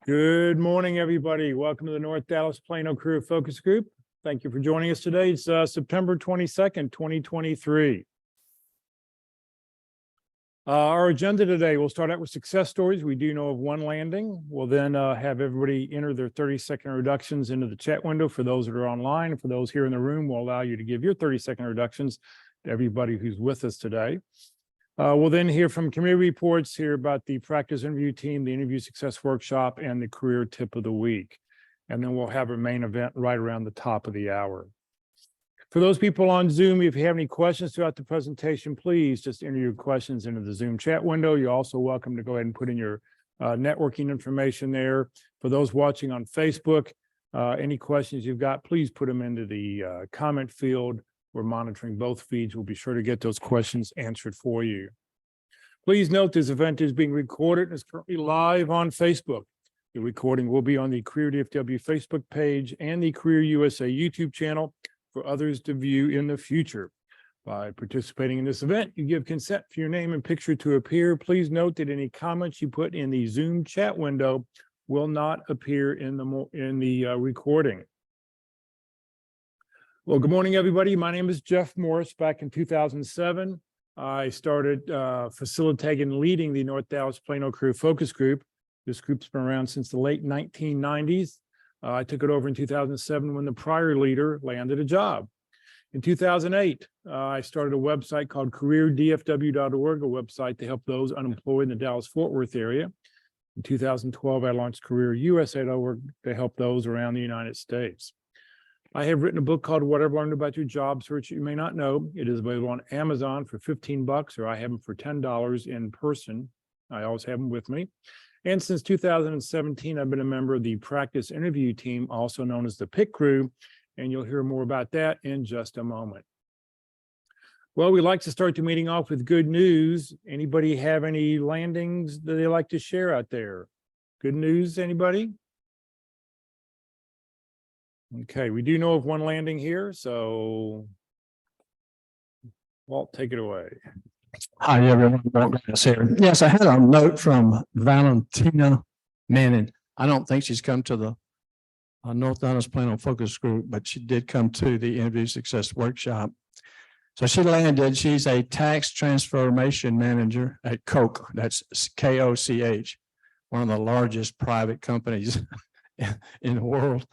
Good morning, everybody. Welcome to the North Dallas Plano Career Focus Group. Thank you for joining us today. It's September 22nd, 2023. Our agenda today, we'll start out with success stories. We do know of one landing. We'll then have everybody enter their 30-second reductions into the chat window for those that are online. And for those here in the room, we'll allow you to give your 30-second reductions to everybody who's with us today. We'll then hear from community reports, hear about the practice interview team, the interview success workshop, and the career tip of the week. And then we'll have a main event right around the top of the hour. For those people on Zoom, if you have any questions throughout the presentation, please just enter your questions into the Zoom chat window. You're also welcome to go ahead and put in your networking information there. For those watching on Facebook, any questions you've got, please put them into the comment field. We're monitoring both feeds. We'll be sure to get those questions answered for you. Please note this event is being recorded and is currently live on Facebook. The recording will be on the Career DFW Facebook page and the Career USA YouTube channel for others to view in the future. By participating in this event, you give consent for your name and picture to appear. Please note that any comments you put in the Zoom chat window will not appear in the recording. Well, good morning, everybody. My name is Jeff Morris. Back in 2007, I started facilitating and leading the North Dallas Plano Career Focus Group. This group's been around since the late 1990s. I took it over in 2007 when the prior leader landed a job. In 2008, I started a website called careerdfw.org, a website to help those unemployed in the Dallas-Fort Worth area. In 2012, I launched careerusa.org to help those around the United States. I have written a book called What I've Learned About Your Job Search You May Not Know. It is available on Amazon for $15, or I have them for $10 in person. I always have them with me. And since 2017, I've been a member of the practice interview team, also known as the PIC crew, and you'll hear more about that in just a moment. Well, we like to start the meeting off with good news. Anybody have any landings that they like to share out there? Good news, anybody? Okay, we do know of one landing here, so Walt, take it away. Hi, everyone. Walt Glass here. Yes, I had a note from Valentina Manning. I don't think she's come to the North Dallas Plano Focus Group, but she did come to the Interview Success Workshop. So she landed. She's a tax transformation manager at Koch. That's K-O-C-H, one of the largest private companies in the world.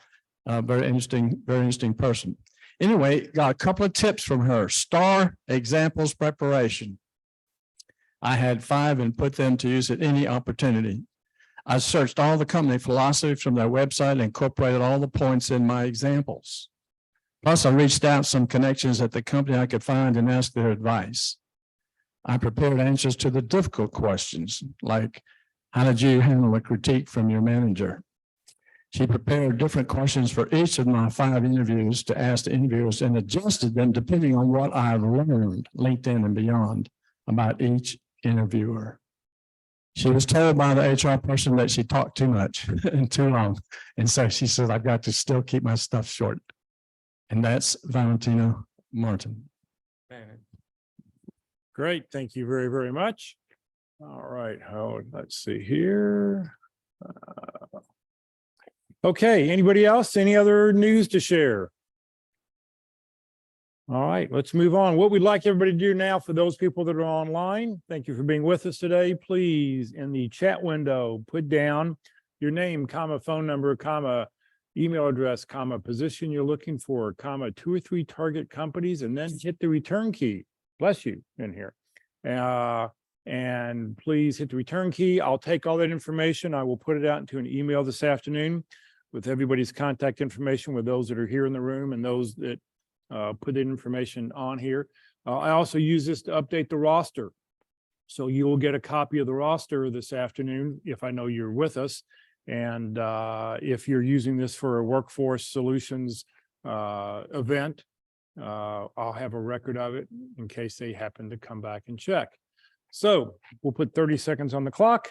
Very interesting person. Anyway, got a couple of tips from her. STAR examples preparation. I had 5 and put them to use at any opportunity. I searched all the company philosophy from their website and incorporated all the points in my examples. Plus, I reached out some connections at the company I could find and asked their advice. I prepared answers to the difficult questions, like how did you handle a critique from your manager? She prepared different questions for each of my 5 interviews to ask the interviewers and adjusted them depending on what I've learned, LinkedIn and beyond, about each interviewer. She was told by the HR person that she talked too much and too long. And so she said, I've got to still keep my stuff short. And that's Valentina Martin. Great. Thank you very, very much. All right. Let's see here. Okay, anybody else? Any other news to share? All right, let's move on. What we'd like everybody to do now, for those people that are online, thank you for being with us today. Please, in the chat window, put down your name, comma, phone number, comma, email address, comma, position you're looking for, comma, 2 or 3 target companies, and then hit the return key. Bless you in here. And please hit the return key. I'll take all that information. I will put it out into an email this afternoon with everybody's contact information, with those that are here in the room and those that put in information on here. I also use this to update the roster. So you will get a copy of the roster this afternoon if I know you're with us. And if you're using this for a workforce solutions event, I'll have a record of it in case they happen to come back and check. So we'll put 30 seconds on the clock.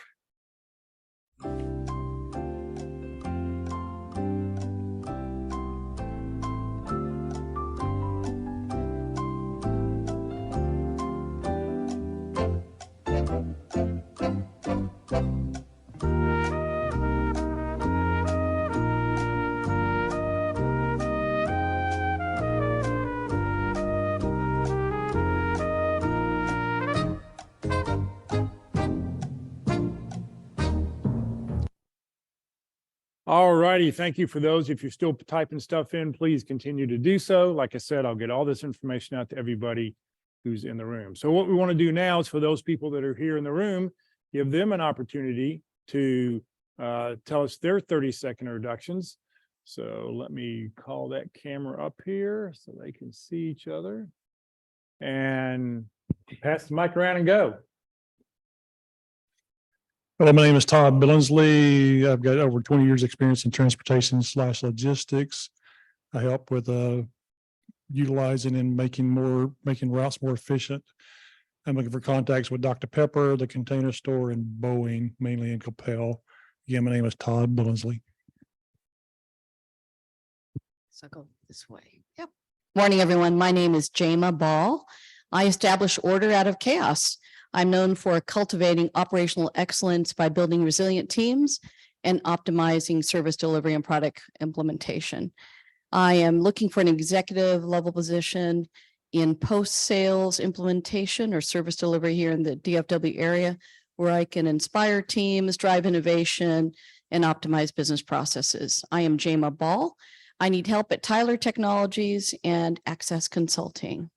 All righty. Thank you for those. If you're still typing stuff in, please continue to do so. Like I said, I'll get all this information out to everybody who's in the room. So what we want to do now is for those people that are here in the room, give them an opportunity to tell us their 30-second introductions. So let me call that camera up here so they can see each other and pass the mic around and go. Hello, my name is Todd Billingsley. I've got over 20 years experience in transportation / logistics. I help with utilizing and making routes more efficient. I'm looking for contacts with Dr. Pepper, the Container Store, and Boeing, mainly in Coppell. Again, my name is Todd Billingsley. So go this way. Yep. Morning, everyone. My name is Jama Ball. I establish order out of chaos. I'm known for cultivating operational excellence by building resilient teams and optimizing service delivery and product implementation. I am looking for an executive level position in post-sales implementation or service delivery here in the DFW area, where I can inspire teams, drive innovation, and optimize business processes. I am Jama Ball. I need help at Tyler Technologies and Access Consulting.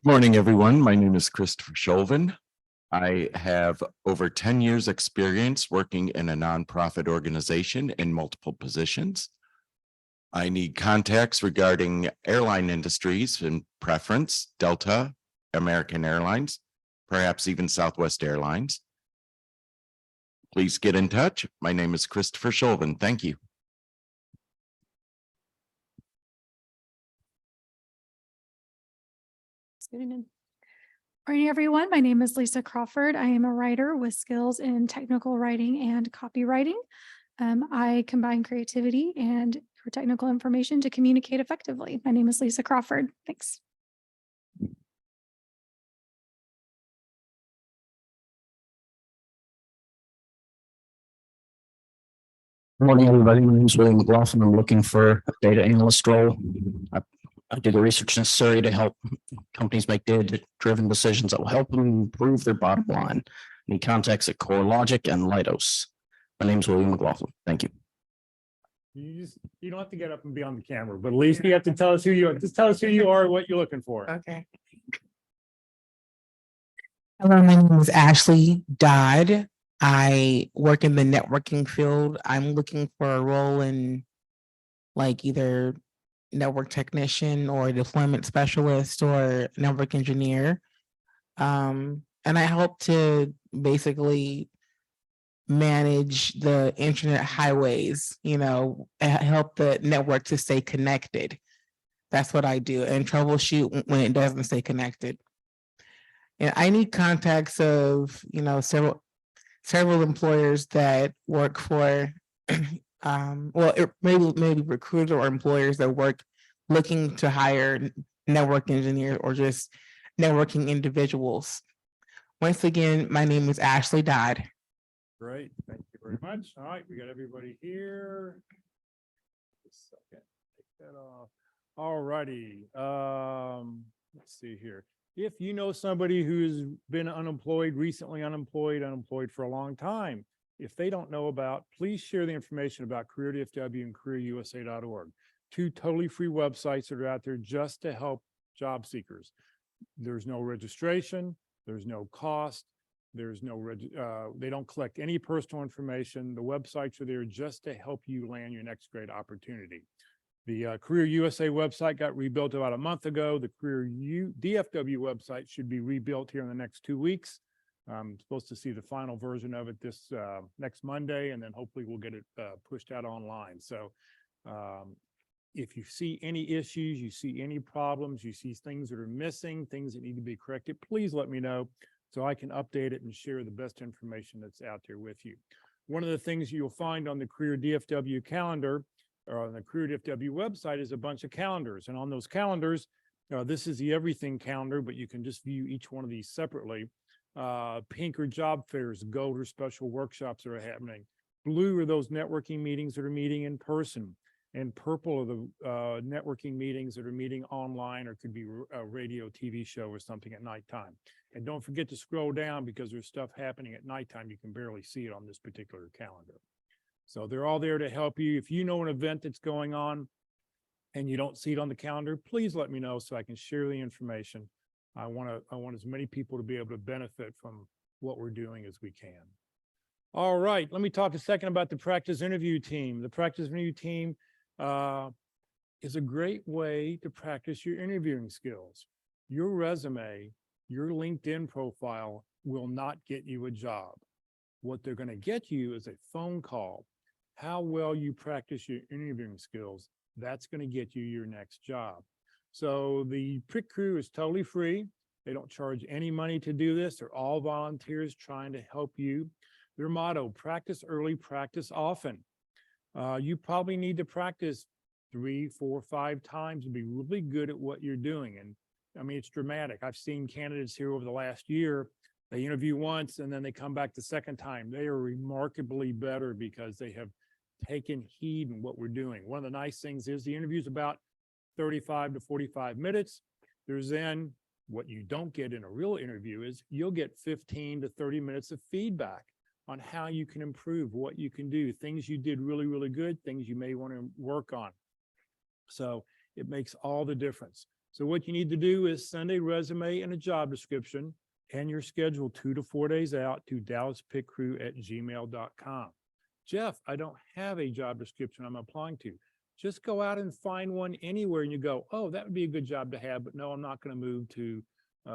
Good morning, everyone. My name is Christopher Sholvin. I have over 10 years experience working in a nonprofit organization in multiple positions. I need contacts regarding airline industries in preference, Delta, American Airlines, perhaps even Southwest Airlines. Please get in touch. My name is Christopher Sholvin. Thank you. Morning, everyone. My name is Lisa Crawford. I am a writer with skills in technical writing and copywriting. I combine creativity and technical information to communicate effectively. My name is Lisa Crawford. Thanks. Good morning, everybody. My name is William McLaughlin. I'm looking for a data analyst role. I do the research necessary to help companies make data-driven decisions that will help them improve their bottom line. Need contacts at CoreLogic and Leidos. My name is William McLaughlin. Thank you. You don't have to get up and be on the camera, but at least you have to tell us who you are. Just tell us who you are, what you're looking for. Okay. Hello, my name is Ashley Dodd. I work in the networking field. I'm looking for a role in like either network technician or deployment specialist or network engineer. And I help to basically manage the internet highways, help the network to stay connected. That's what I do, and troubleshoot when it doesn't stay connected. And I need contacts of, several employers that work for maybe recruiters or employers that work looking to hire network engineers or just networking individuals. Once again, my name is Ashley Dodd. Great. Thank you very much. All right, we got everybody here. Just a second. Take that off. All righty. Let's see here. If you know somebody who's been unemployed, recently unemployed for a long time, if they don't know about, please share the information about Career DFW and careerusa.org. Two totally free websites that are out there just to help job seekers. There's no registration, there's no cost, there's no, they don't collect any personal information. The websites are there just to help you land your next great opportunity. The Career USA website got rebuilt about a month ago. The Career DFW website should be rebuilt here in the next 2 weeks. I'm supposed to see the final version of it this next Monday, and then hopefully we'll get it pushed out online. So if you see any issues, you see any problems, you see things that are missing, things that need to be corrected, please let me know so I can update it and share the best information that's out there with you. One of the things you'll find on the Career DFW calendar or on the Career DFW website is a bunch of calendars. And on those calendars, this is the everything calendar, but you can just view each one of these separately. Pink are job fairs, gold are special workshops that are happening. Blue are those networking meetings that are meeting in person. and purple are the networking meetings that are meeting online or could be a radio, TV show or something at nighttime. And don't forget to scroll down because there's stuff happening at nighttime. You can barely see it on this particular calendar. So they're all there to help you. If you know an event that's going on and you don't see it on the calendar, please let me know so I can share the information. I want as many people to be able to benefit from what we're doing as we can. All right, let me talk a second about the practice interview team. The practice interview team is a great way to practice your interviewing skills. Your resume, your LinkedIn profile will not get you a job. What they're going to get you is a phone call. How well you practice your interviewing skills, that's going to get you your next job. So the PIC crew is totally free. They don't charge any money to do this. They're all volunteers trying to help you. Their motto, practice early, practice often. You probably need to practice 3, 4, 5 times to be really good at what you're doing. And I mean, it's dramatic. I've seen candidates here over the last year. They interview once and then they come back the second time. They are remarkably better because they have taken heed in what we're doing. One of the nice things is the interview is about 35 to 45 minutes. There's then what you don't get in a real interview is you'll get 15 to 30 minutes of feedback on how you can improve, what you can do, things you did really, really good, things you may want to work on. So it makes all the difference. So what you need to do is send a resume and a job description and your schedule 2 to 4 days out to dallaspicrew@gmail.com. Jeff, I don't have a job description I'm applying to. Just go out and find one anywhere and you go, oh, that would be a good job to have, but no, I'm not going to move to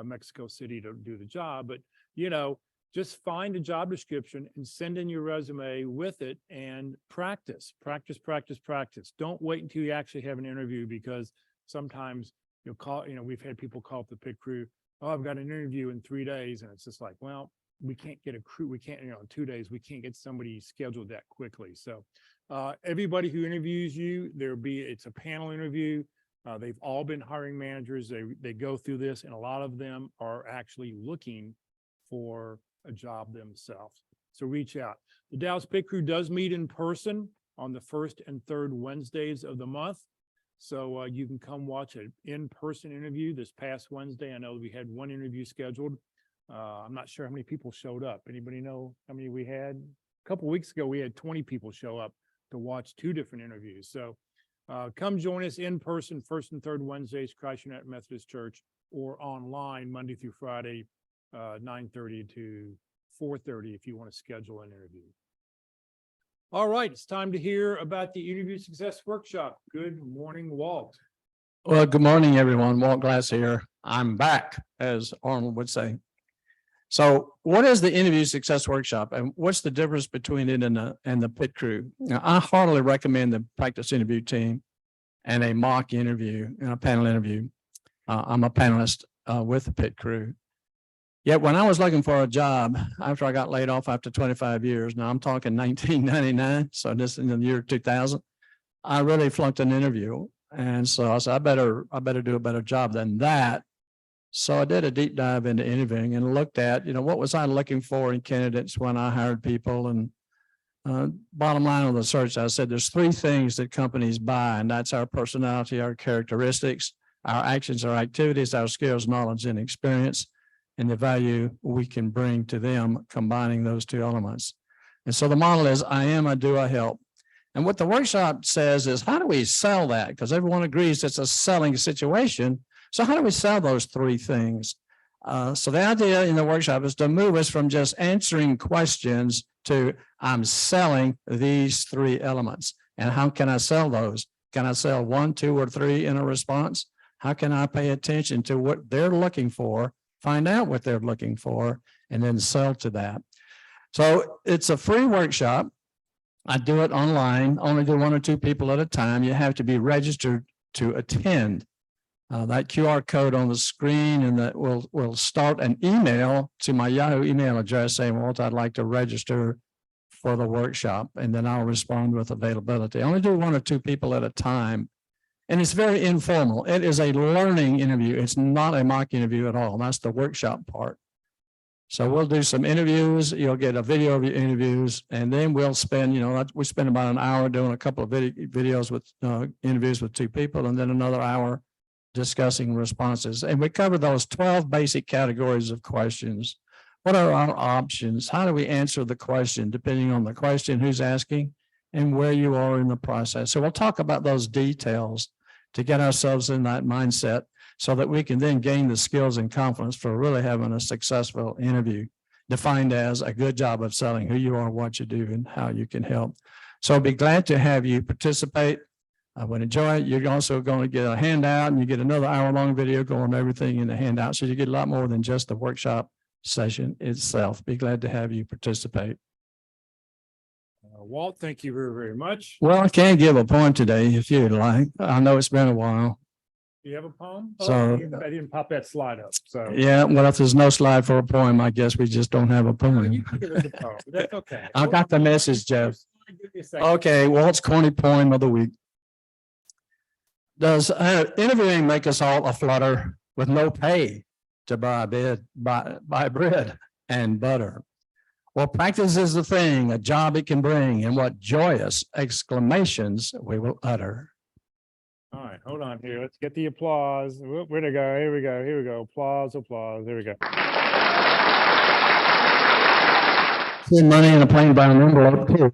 Mexico City to do the job. But, you know, just find a job description and send in your resume with it and practice. Don't wait until you actually have an interview because sometimes you'll call, you know, we've had people call up the PIC crew, oh, I've got an interview in 3 days. And it's just like, well, we can't get a crew. We can't, you know, in 2 days, we can't get somebody scheduled that quickly. So everybody who interviews you, it's a panel interview. They've all been hiring managers. They go through this and a lot of them are actually looking for a job themselves. So reach out. The Dallas PIC crew does meet in person on the 1st and 3rd Wednesdays of the month. So you can come watch an in-person interview. This past Wednesday, I know we had one interview scheduled. I'm not sure how many people showed up. Anybody know how many we had? A couple of weeks ago, we had 20 people show up to watch 2 different interviews. So come join us in person, 1st and 3rd Wednesdays, Christ United Methodist Church, or online Monday through Friday, 9:30 to 4:30 if you want to schedule an interview. All right, it's time to hear about the Interview Success Workshop. Good morning, Walt. Well, good morning, everyone. Walt Glass here. I'm back, as Arnold would say. So what is the Interview Success Workshop and what's the difference between it and the PIC crew? Now, I heartily recommend the practice interview team and a mock interview and a panel interview. I'm a panelist with the PIC crew. Yet when I was looking for a job after I got laid off after 25 years, now I'm talking 1999, so this in the year 2000, I really flunked an interview. And so I said, I better do a better job than that. So I did a deep dive into interviewing and looked at, you know, what was I looking for in candidates when I hired people? And bottom line of the search, I said, there's 3 things that companies buy, and that's our personality, our characteristics, our actions, our activities, our skills, knowledge, and experience, and the value we can bring to them, combining those 2 elements. And so the model is I am, I do, I help. And what the workshop says is, how do we sell that? Because everyone agrees it's a selling situation. So how do we sell those 3 things? So the idea in the workshop is to move us from just answering questions to I'm selling these 3 elements. And how can I sell those? Can I sell 1, 2, or 3 in a response? How can I pay attention to what they're looking for, find out what they're looking for, and then sell to that? So it's a free workshop. I do it online, only do 1 or 2 people at a time. You have to be registered to attend. That QR code on the screen and that will start an email to my Yahoo email address saying, Walt, I'd like to register for the workshop. And then I'll respond with availability. I only do 1 or 2 people at a time. And it's very informal. It is a learning interview. It's not a mock interview at all. That's the workshop part. So we'll do some interviews. You'll get a video of your interviews, and then we'll spend, we spend about an hour doing a couple of videos with interviews with two people, and then another hour discussing responses. And we cover those 12 basic categories of questions. What are our options? How do we answer the question, depending on the question, who's asking, and where you are in the process? So we'll talk about those details to get ourselves in that mindset so that we can then gain the skills and confidence for really having a successful interview, defined as a good job of selling who you are, what you do, and how you can help. So I'll be glad to have you participate. I would enjoy it. You're also going to get a handout, and you get another hour-long video going everything in the handout. So you get a lot more than just the workshop session itself. Be glad to have you participate. Walt, thank you very, very much. Well, I can give a poem today if you'd like. I know it's been a while. Do you have a poem? So- I didn't pop that slide up, so. Yeah, well, if there's no slide for a poem, I guess we just don't have a Oh, poem. you can give us a poem. That's okay. I got the message, Jeff. Give me a second. Okay, Walt's corny poem of the week. Does interviewing make us all aflutter with no pay to buy bread and butter? Well, practice is the thing, a job it can bring, and what joyous exclamations we will utter. All right, hold on here. Let's get the applause. Where'd it go? Here we go. Here we go. Applause, applause. There we go. Send money in a plain brown envelope too.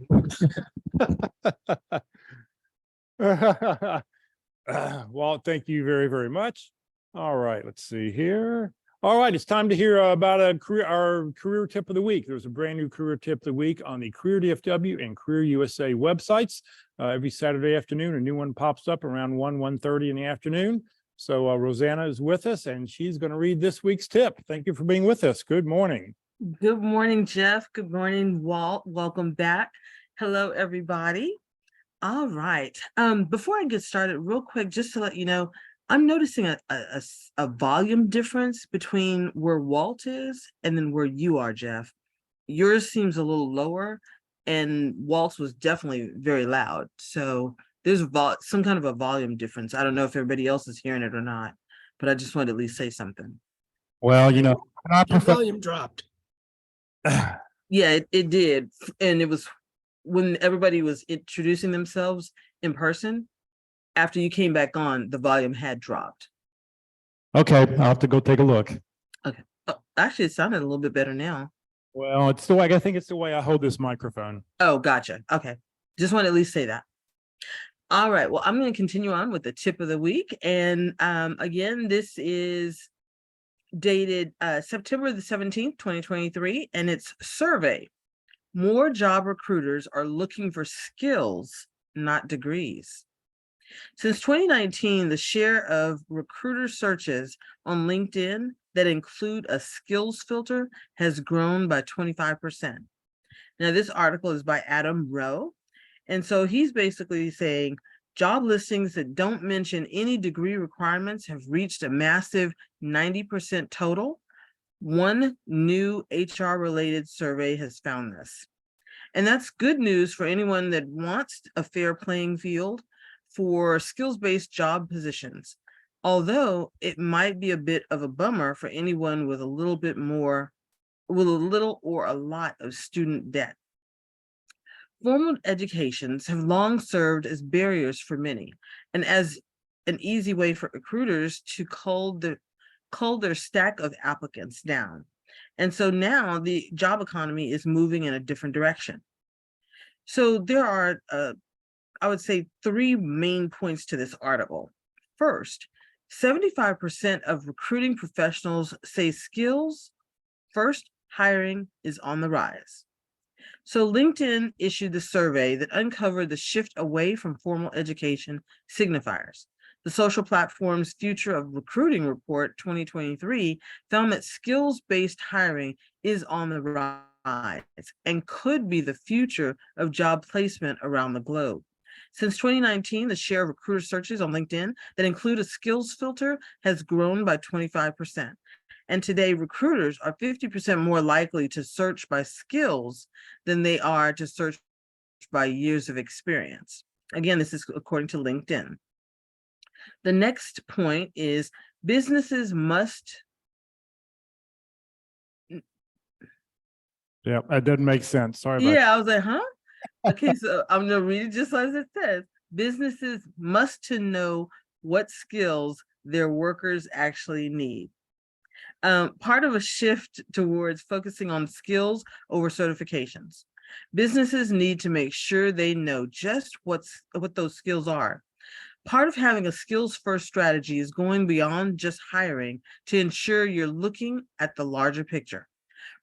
Walt, thank you very, very much. All right, let's see here. All right, it's time to hear about our career tip of the week. There's a brand new career tip of the week on the Career DFW and Career USA websites. Every Saturday afternoon, a new one pops up around 1:30 in the afternoon. So Rosanna is with us, and she's going to read this week's tip. Thank you for being with us. Good morning. Good morning, Jeff. Good morning, Walt. Welcome back. Hello, everybody. All right. Before I get started, real quick, just to let you know, I'm noticing a volume difference between where Walt is and then where you are, Jeff. Yours seems a little lower, and Walt's was definitely very loud. So there's some kind of a volume difference. I don't know if everybody else is hearing it or not, but I just wanted to at least say something. Well, Your volume dropped. Yeah, it did. And it was when everybody was introducing themselves in person. After you came back on, the volume had dropped. Okay, I'll have to go take a look. Okay. Oh, actually, it sounded a little bit better now. Well, it's the way I think it's the way I hold this microphone. Oh, gotcha. Okay. Just want to at least say that. All right. Well, I'm going to continue on with the tip of the week. And again, this is dated September the 17th, 2023, and it's survey. More job recruiters are looking for skills, not degrees. Since 2019, the share of recruiter searches on LinkedIn that include a skills filter has grown by 25%. Now, this article is by Adam Rowe. And so he's basically saying job listings that don't mention any degree requirements have reached a massive 90% total. One new HR-related survey has found this. And that's good news for anyone that wants a fair playing field for skills-based job positions, although it might be a bit of a bummer for anyone with a little or a lot of student debt. Formal educations have long served as barriers for many, and as an easy way for recruiters to cull their stack of applicants down. And so now the job economy is moving in a different direction. So there are I would say 3 main points to this article. First, 75% of recruiting professionals say skills first hiring is on the rise. So LinkedIn issued the survey that uncovered the shift away from formal education signifiers. The social platform's Future of Recruiting Report 2023 found that skills-based hiring is on the rise and could be the future of job placement around the globe. Since 2019, the share of recruiter searches on LinkedIn that include a skills filter has grown by 25%. And today, recruiters are 50% more likely to search by skills than they are to search by years of experience. Again, this is according to LinkedIn. The next point is businesses must Yeah, that doesn't make sense. Sorry about Yeah, I was like, huh? Okay, so I'm gonna read it just as it says. Businesses must to know what skills their workers actually need. Part of a shift towards focusing on skills over certifications. Businesses need to make sure they know just what those skills are. Part of having a skills first strategy is going beyond just hiring to ensure you're looking at the larger picture.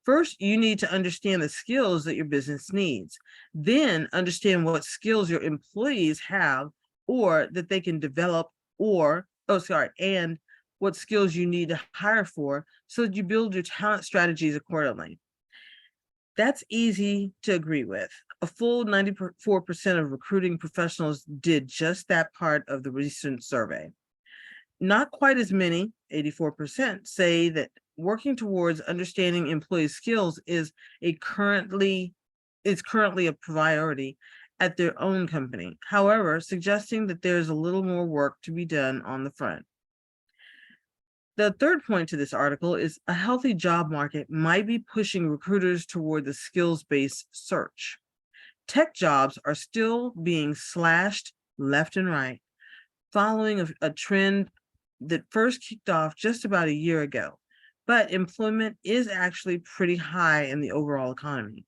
First, you need to understand the skills that your business needs. Then understand what skills your employees have or that they can develop and what skills you need to hire for so that you build your talent strategies accordingly. That's easy to agree with. A full 94% of recruiting professionals did just that part of the recent survey. Not quite as many, 84%, say that working towards understanding employee skills is currently a priority at their own company. However, suggesting that there's a little more work to be done on the front. The third point to this article is a healthy job market might be pushing recruiters toward the skills-based search. Tech jobs are still being slashed left and right, following a trend that first kicked off just about a year ago, but employment is actually pretty high in the overall economy.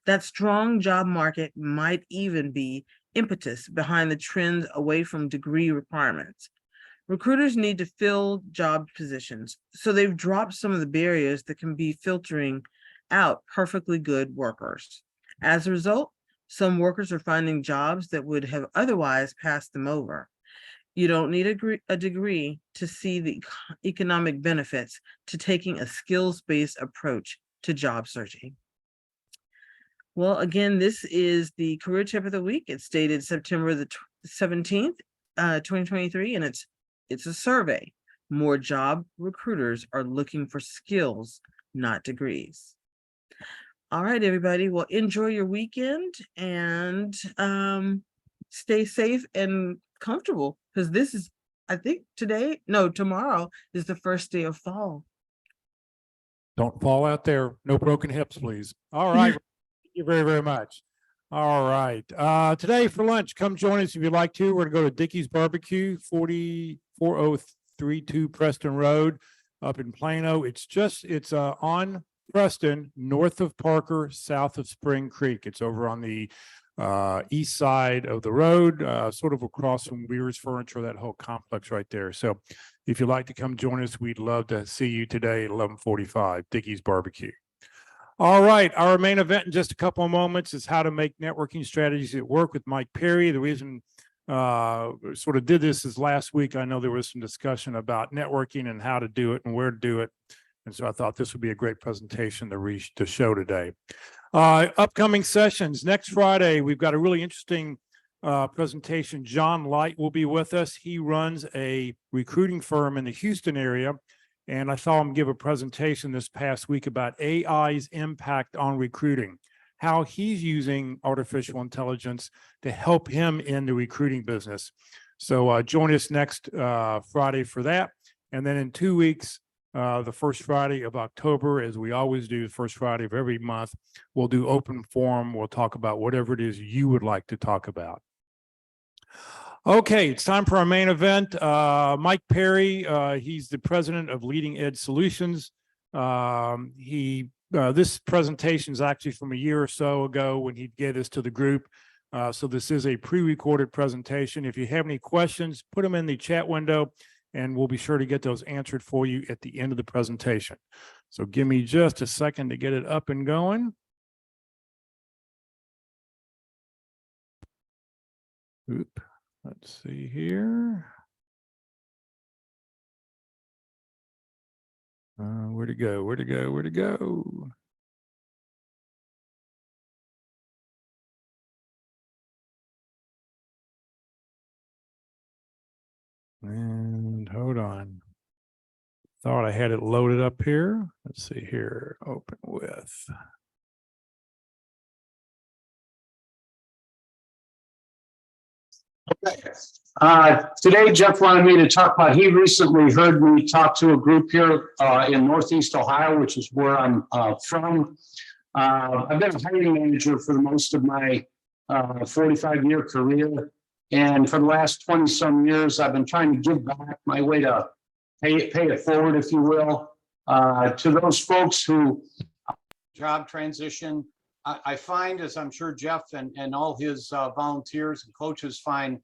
That strong job market might even be impetus behind the trends away from degree requirements. Recruiters need to fill job positions, so they've dropped some of the barriers that can be filtering out perfectly good workers. As a result, some workers are finding jobs that would have otherwise passed them over. You don't need a degree to see the economic benefits to taking a skills-based approach to job searching. Well, again, this is the career tip of the week. It's dated September the 17th, 2023, and it's a survey. More job recruiters are looking for skills, not degrees. All right, everybody. Well, enjoy your weekend and stay safe and comfortable, because this is, I think tomorrow is the first day of fall. Don't fall out there. No broken hips, please. All right. Thank you very, very much. All right. Today for lunch, come join us if you'd like to. We're going to go to Dickey's Barbecue, 44032 Preston Road up in Plano. It's on Preston, north of Parker, south of Spring Creek. It's over on the east side of the road, sort of across from Weir's Furniture, that whole complex right there. So if you'd like to come join us, we'd love to see you today at 11:45, Dickey's Barbecue. All right, our main event in just a couple of moments is how to make networking strategies at work with Mike Perry. The reason sort of did this is last week, I know there was some discussion about networking and how to do it and where to do it. And so I thought this would be a great presentation to show today. Upcoming sessions. Next Friday, we've got a really interesting presentation. John Light will be with us. He runs a recruiting firm in the Houston area. And I saw him give a presentation this past week about AI's impact on recruiting, how he's using artificial intelligence to help him in the recruiting business. So join us next Friday for that. And then in 2 weeks, the first Friday of October, as we always do, the first Friday of every month, we'll do open forum. We'll talk about whatever it is you would like to talk about. Okay, it's time for our main event. Mike Perry, he's the president of Leading Edge Solutions. This presentation is actually from a year or so ago when he gave this to the group. So this is a pre-recorded presentation. If you have any questions, put them in the chat window and we'll be sure to get those answered for you at the end of the presentation. So give me just a second to get it up and going. Oop. Let's see here. Where'd it go? Where'd it go? Where'd it go? And hold on. Thought I had it loaded up here. Let's see here. Open with. Today, Jeff wanted me to talk about, he recently heard me talk to a group here in Northeast Ohio, which is where I'm from. I've been a hiring manager for most of my 45-year career. And for the last 20 some years, I've been trying to give back my way to pay it forward, if you will, to those folks who job transition. I find, as I'm sure Jeff and all his volunteers and coaches find,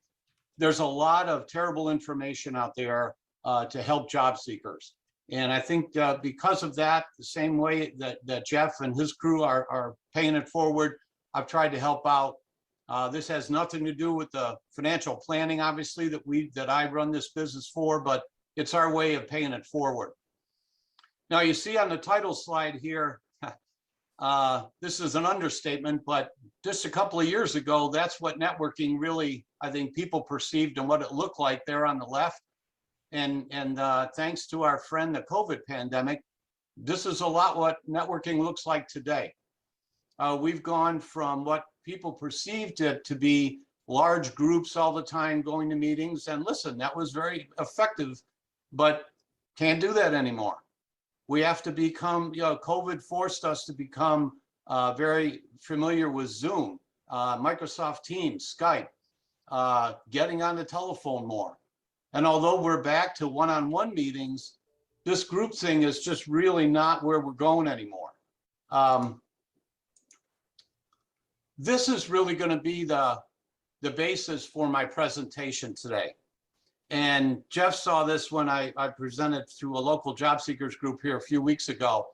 there's a lot of terrible information out there to help job seekers. And I think because of that, the same way that Jeff and his crew are paying it forward, I've tried to help out. This has nothing to do with the financial planning, obviously, that I run this business for, but it's our way of paying it forward. Now, you see on the title slide here, this is an understatement, but just a couple of years ago, that's what networking really, I think, people perceived and what it looked like there on the left. And thanks to our friend, the COVID pandemic, this is a lot what networking looks like today. We've gone from what people perceived it to be large groups all the time going to meetings. And listen, that was very effective, but can't do that anymore. We have to become, COVID forced us to become very familiar with Zoom, Microsoft Teams, Skype, getting on the telephone more. And although we're back to one-on-one meetings, this group thing is just really not where we're going anymore. This is really going to be the basis for my presentation today. And Jeff saw this when I presented to a local job seekers group here a few weeks ago.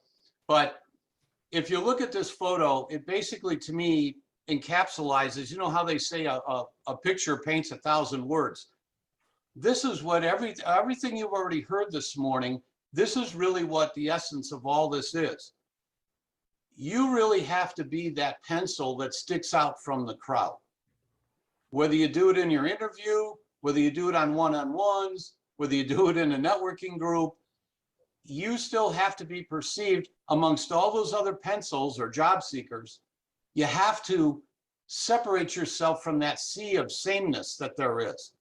But if you look at this photo, it basically, to me, encapsulizes, you know how they say a picture paints 1,000 words. This is what everything you've already heard this morning, this is really what the essence of all this is. You really have to be that pencil that sticks out from the crowd. Whether you do it in your interview, whether you do it on one-on-ones, whether you do it in a networking group, you still have to be perceived amongst all those other pencils or job seekers. You have to separate yourself from that sea of sameness that there is.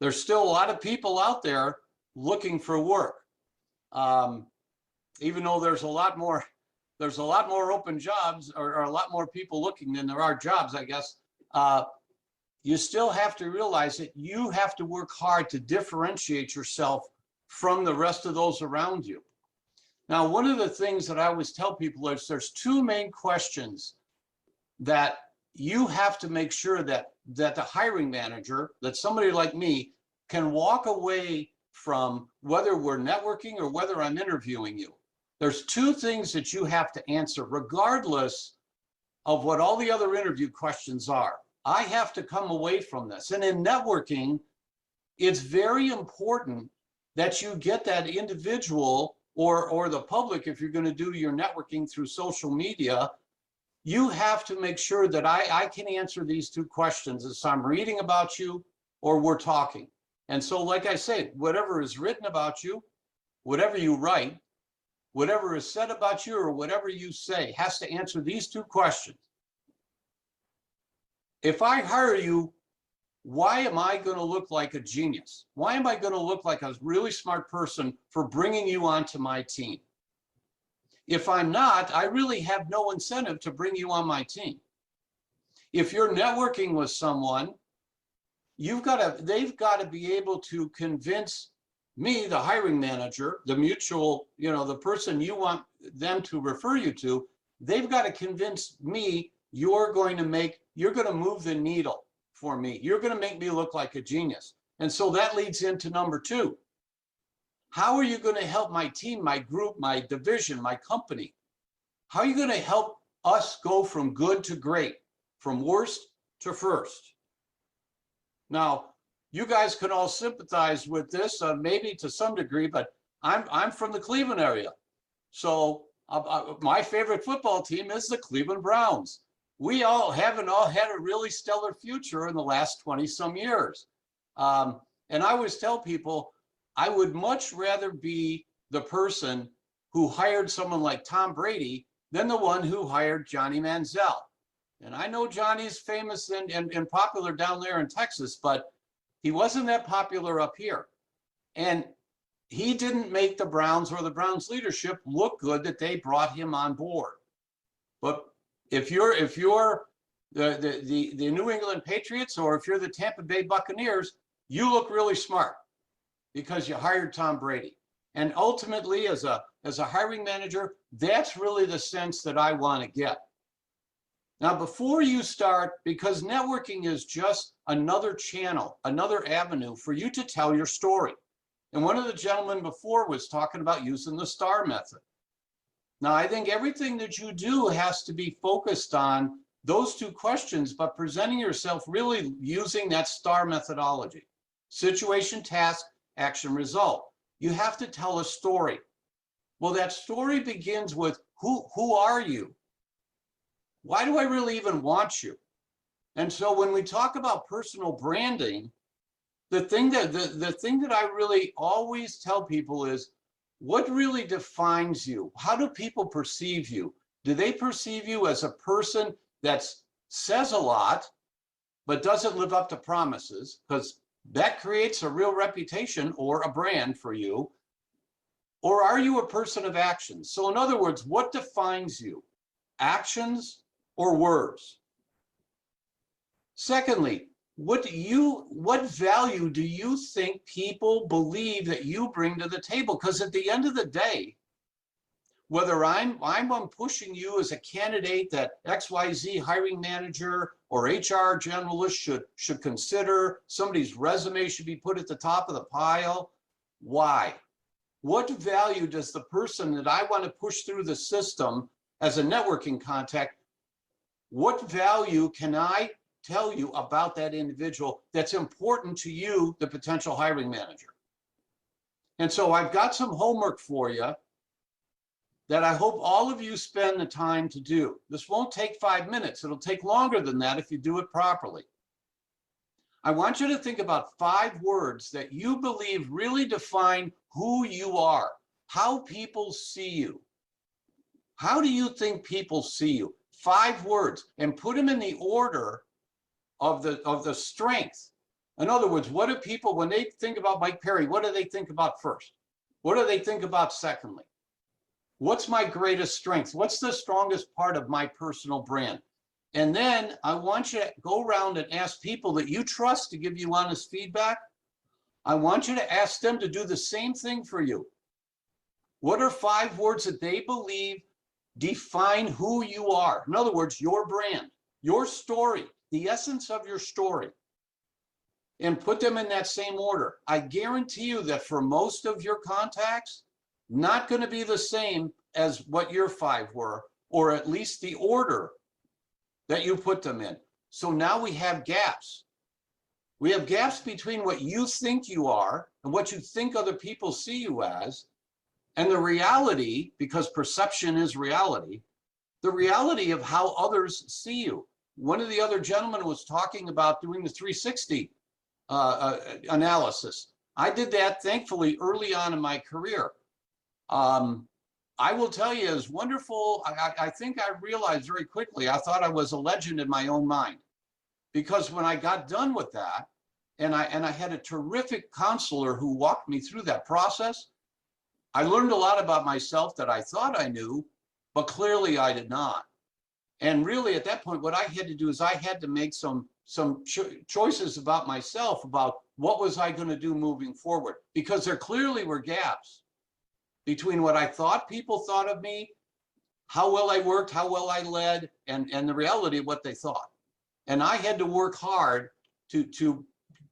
There's still a lot of people out there looking for work. Even though there's a lot more open jobs or a lot more people looking than there are jobs, I guess. You still have to realize that you have to work hard to differentiate yourself from the rest of those around you. Now, one of the things that I always tell people is there's two main questions that you have to make sure that the hiring manager, that somebody like me, can walk away from, whether we're networking or whether I'm interviewing you. There's two things that you have to answer, regardless of what all the other interview questions are. I have to come away from this. And in networking, it's very important that you get that individual or the public, if you're going to do your networking through social media, you have to make sure that I can answer these two questions as I'm reading about you or we're talking. And so, like I say, whatever is written about you, whatever you write, whatever is said about you or whatever you say has to answer these two questions. If I hire you, why am I going to look like a genius? Why am I going to look like a really smart person for bringing you onto my team? If I'm not, I really have no incentive to bring you on my team. If you're networking with someone, they've got to be able to convince me, the hiring manager, the mutual, the person you want them to refer you to, they've got to convince me you're going to move the needle for me. You're going to make me look like a genius. And so that leads into number two. How are you going to help my team, my group, my division, my company? How are you going to help us go from good to great, from worst to first? Now, you guys can all sympathize with this, maybe to some degree, but I'm from the Cleveland area. So my favorite football team is the Cleveland Browns. We haven't all had a really stellar future in the last 20 some years. And I always tell people, I would much rather be the person who hired someone like Tom Brady than the one who hired Johnny Manziel. And I know Johnny's famous and popular down there in Texas, but he wasn't that popular up here. And he didn't make the Browns or the Browns leadership look good that they brought him on board. But if you're the New England Patriots, or if you're the Tampa Bay Buccaneers, you look really smart because you hired Tom Brady. And ultimately, as a hiring manager, that's really the sense that I want to get. Now, before you start, because networking is just another channel, another avenue for you to tell your story. And one of the gentlemen before was talking about using the STAR method. Now, I think everything that you do has to be focused on those two questions, but presenting yourself really using that STAR methodology: situation, task, action, result. You have to tell a story. Well, that story begins with who are you? Why do I really even want you? And so when we talk about personal branding, the thing that I really always tell people is, what really defines you? How do people perceive you? Do they perceive you as a person that says a lot, but doesn't live up to promises? Because that creates a real reputation or a brand for you. Or are you a person of action? So in other words, what defines you? Actions or words? Secondly, what value do you think people believe that you bring to the table? Because at the end of the day, whether I'm pushing you as a candidate that XYZ hiring manager or HR generalist should consider, somebody's resume should be put at the top of the pile. Why? What value does the person that I want to push through the system as a networking contact, what value can I tell you about that individual that's important to you, the potential hiring manager? And so I've got some homework for you that I hope all of you spend the time to do. This won't take 5 minutes. It'll take longer than that if you do it properly. I want you to think about 5 words that you believe really define who you are, how people see you. How do you think people see you? 5 words, and put them in the order of the strength. In other words, what do people, when they think about Mike Perry, what do they think about first? What do they think about secondly? What's my greatest strength? What's the strongest part of my personal brand? And then I want you to go around and ask people that you trust to give you honest feedback. I want you to ask them to do the same thing for you. What are 5 words that they believe define who you are? In other words, your brand, your story, the essence of your story, and put them in that same order. I guarantee you that for most of your contacts, not going to be the same as what your 5 were, or at least the order that you put them in. So now we have gaps. We have gaps between what you think you are and what you think other people see you as, and the reality, because perception is reality, the reality of how others see you. One of the other gentlemen was talking about doing the 360 analysis. I did that, thankfully, early on in my career. I will tell you, it's wonderful. I think I realized very quickly, I thought I was a legend in my own mind. Because when I got done with that, and I had a terrific counselor who walked me through that process, I learned a lot about myself that I thought I knew, but clearly I did not. And really at that point, what I had to do is I had to make some choices about myself, about what was I going to do moving forward, because there clearly were gaps between what I thought people thought of me, how well I worked, how well I led, and the reality of what they thought. And I had to work hard to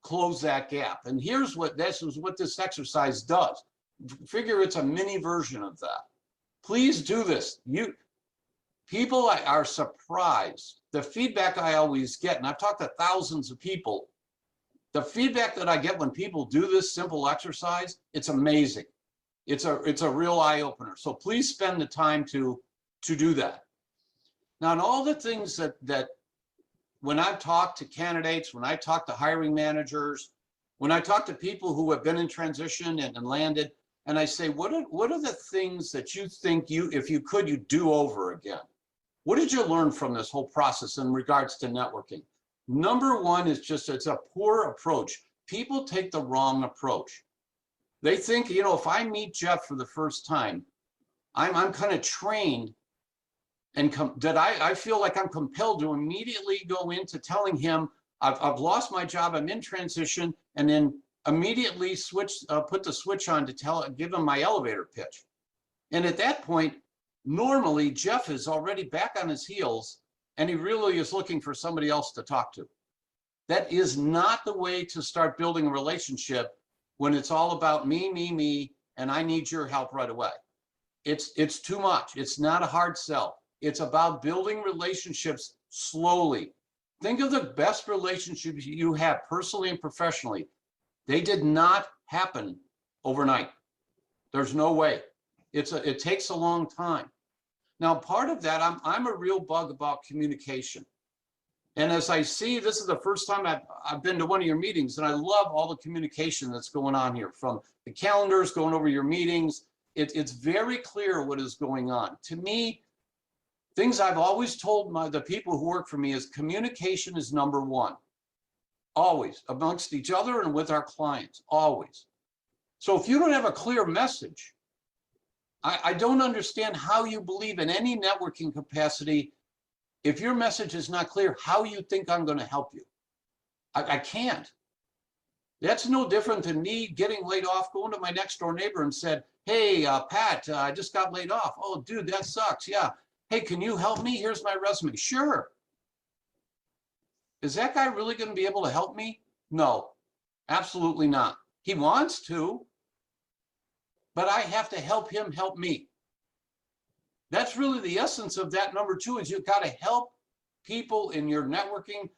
close that gap. And here's what this exercise does. Figure it's a mini version of that. Please do this. People are surprised. The feedback I always get, and I've talked to thousands of people, the feedback that I get when people do this simple exercise, it's amazing. It's a real eye opener. So please spend the time to do that. Now, in all the things that when I've talked to candidates, when I talk to hiring managers, when I talk to people who have been in transition and landed, and I say, what are the things that you think if you could, you'd do over again? What did you learn from this whole process in regards to networking? Number one is it's a poor approach. People take the wrong approach. They think, if I meet Jeff for the first time, I'm kind of trained And that I feel like I'm compelled to immediately go into telling him I've lost my job, I'm in transition, and then immediately put the switch on to give him my elevator pitch. And at that point, normally Jeff is already back on his heels and he really is looking for somebody else to talk to. That is not the way to start building a relationship when it's all about me, and I need your help right away. It's too much. It's not a hard sell. It's about building relationships slowly. Think of the best relationships you have personally and professionally. They did not happen overnight. There's no way. It takes a long time. Now, part of that, I'm a real bug about communication. And as I see, this is the first time I've been to one of your meetings, and I love all the communication that's going on here, from the calendars going over your meetings. It's very clear what is going on. To me, things I've always told the people who work for me is communication is number one. Always, amongst each other and with our clients, always. So if you don't have a clear message, I don't understand how you believe in any networking capacity. If your message is not clear, how you think I'm going to help you? I can't. That's no different than me getting laid off, going to my next door neighbor and said, hey, Pat, I just got laid off. Oh, dude, that sucks. Yeah. Hey, can you help me? Here's my resume. Sure. Is that guy really going to be able to help me? No, absolutely not. He wants to, but I have to help him help me. That's really the essence of that number two, is you've got to help people in your networking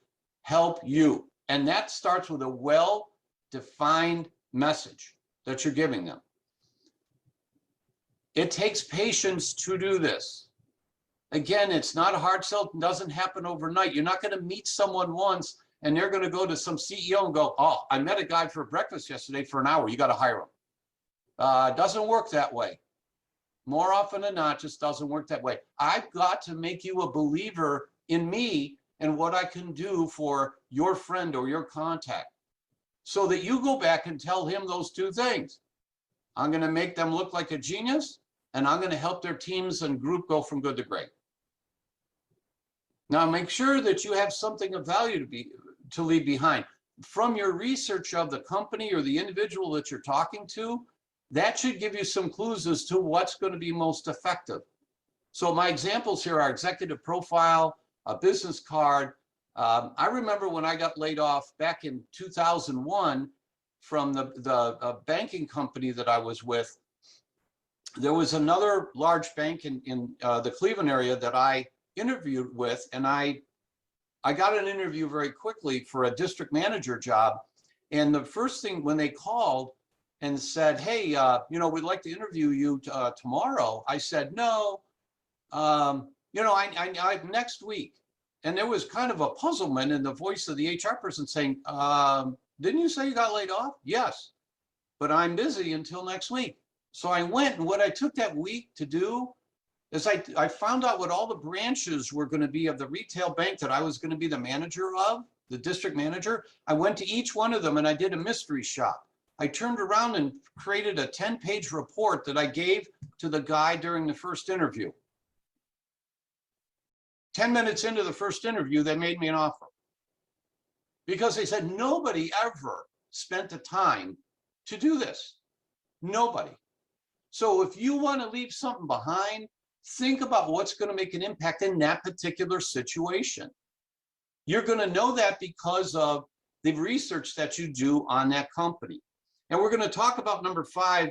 help you. And that starts with a well-defined message that you're giving them. It takes patience to do this. Again, it's not a hard sell. It doesn't happen overnight. You're not going to meet someone once and they're going to go to some CEO and go, oh, I met a guy for breakfast yesterday for an hour. You got to hire him. It doesn't work that way. More often than not, just doesn't work that way. I've got to make you a believer in me and what I can do for your friend or your contact, so that you go back and tell him those two things. I'm going to make them look like a genius, and I'm going to help their teams and group go from good to great. Now, make sure that you have something of value to leave behind. From your research of the company or the individual that you're talking to, that should give you some clues as to what's going to be most effective. So my examples here are executive profile, a business card. I remember when I got laid off back in 2001 from the banking company that I was with. There was another large bank in the Cleveland area that I interviewed with, and I got an interview very quickly for a district manager job. And the first thing when they called and said, hey, we'd like to interview you tomorrow. I said, no, I next week. And there was kind of a puzzlement in the voice of the HR person saying, didn't you say you got laid off? Yes, but I'm busy until next week. So I went, and what I took that week to do is I found out what all the branches were going to be of the retail bank that I was going to be the manager of, the district manager. I went to each one of them and I did a mystery shop. I turned around and created a 10-page report that I gave to the guy during the first interview. 10 minutes into the first interview, they made me an offer, because they said nobody ever spent the time to do this. Nobody. So if you want to leave something behind, think about what's going to make an impact in that particular situation. You're going to know that because of the research that you do on that company. And we're going to talk about number 5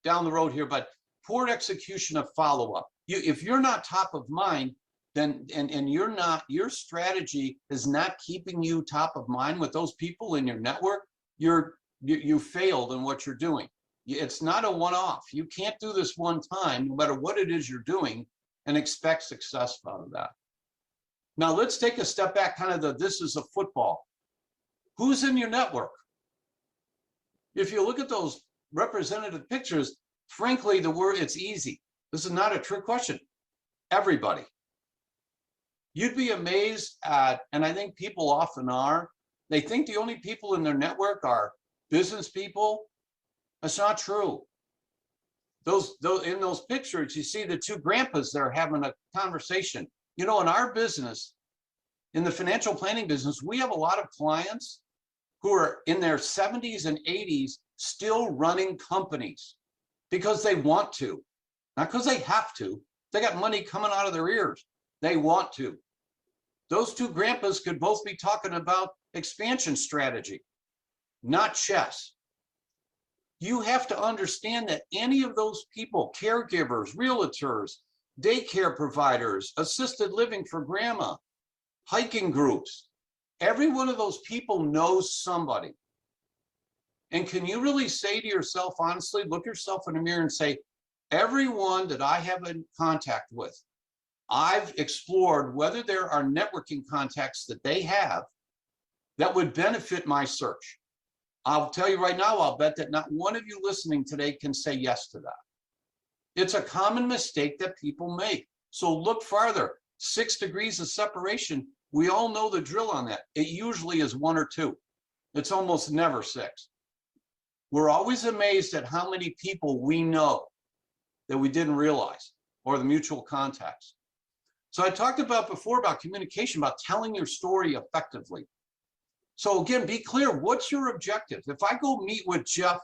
down the road here, but poor execution of follow-up. If you're not top of mind, then and your strategy is not keeping you top of mind with those people in your network, you failed in what you're doing. It's not a one-off. You can't do this one time, no matter what it is you're doing, and expect success out of that. Now let's take a step back, kind of this is a football. Who's in your network? If you look at those representative pictures, frankly, it's easy. This is not a trick question. Everybody. You'd be amazed at, and I think people often are, they think the only people in their network are business people. That's not true. in those pictures, you see the two grandpas there having a conversation. You know, in our business, in the financial planning business, we have a lot of clients who are in their 70s and 80s still running companies because they want to, not because they have to. They got money coming out of their ears. They want to. Those two grandpas could both be talking about expansion strategy, not chess. You have to understand that any of those people, caregivers, realtors, daycare providers, assisted living for grandma, hiking groups, every one of those people knows somebody. And can you really say to yourself, honestly, look yourself in the mirror and say, everyone that I have in contact with, I've explored whether there are networking contacts that they have that would benefit my search. I'll tell you right now, I'll bet that not one of you listening today can say yes to that. It's a common mistake that people make. So look farther. 6 degrees of separation. We all know the drill on that. It usually is 1 or 2. It's almost never 6. We're always amazed at how many people we know that we didn't realize, or the mutual contacts. So I talked about before about communication, about telling your story effectively. So again, be clear, what's your objective? If I go meet with Jeff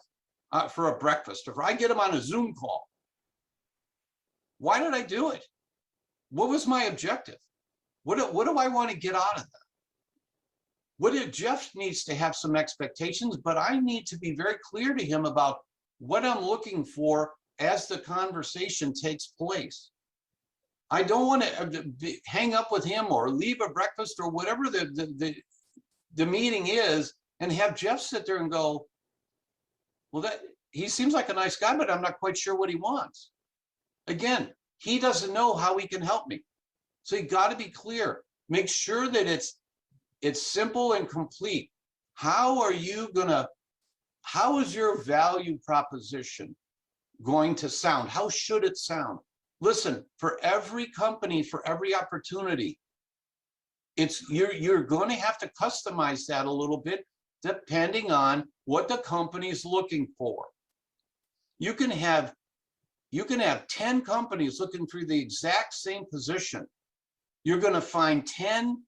for a breakfast, if I get him on a Zoom call, why did I do it? What was my objective? What do I want to get out of that? Jeff needs to have some expectations, but I need to be very clear to him about what I'm looking for as the conversation takes place. I don't want to hang up with him or leave a breakfast or whatever the meeting is and have Jeff sit there and go, well, he seems like a nice guy, but I'm not quite sure what he wants. Again, he doesn't know how he can help me. So you got to be clear. Make sure that it's simple and complete. How is your value proposition going to sound? How should it sound? Listen, for every company, for every opportunity, you're going to have to customize that a little bit depending on what the company is looking for. You can have 10 companies looking for the exact same position. You're going to find 10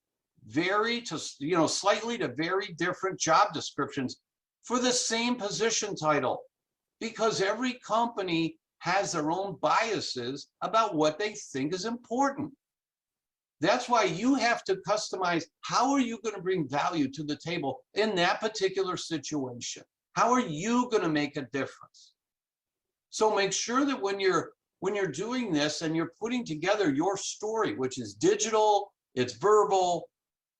slightly to very different job descriptions for the same position title, because every company has their own biases about what they think is important. That's why you have to customize. How are you going to bring value to the table in that particular situation? How are you going to make a difference? So make sure that when you're doing this and you're putting together your story, which is digital, it's verbal,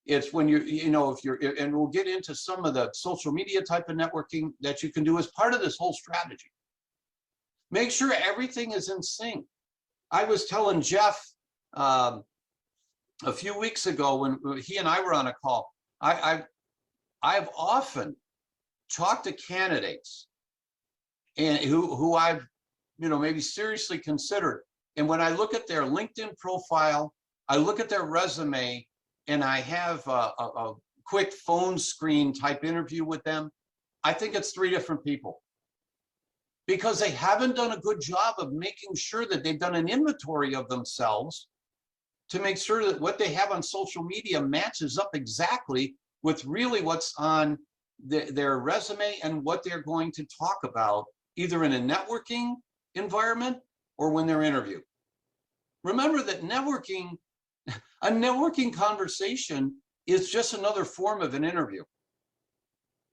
it's when and we'll get into some of the social media type of networking that you can do as part of this whole strategy. Make sure everything is in sync. I was telling Jeff a few weeks ago when he and I were on a call, I've often talked to candidates and who I've maybe seriously considered. And when I look at their LinkedIn profile, I look at their resume, and I have a quick phone screen type interview with them, I think it's 3 different people. Because they haven't done a good job of making sure that they've done an inventory of themselves to make sure that what they have on social media matches up exactly with really what's on their resume and what they're going to talk about, either in a networking environment or when they're interviewed. Remember that a networking conversation is just another form of an interview.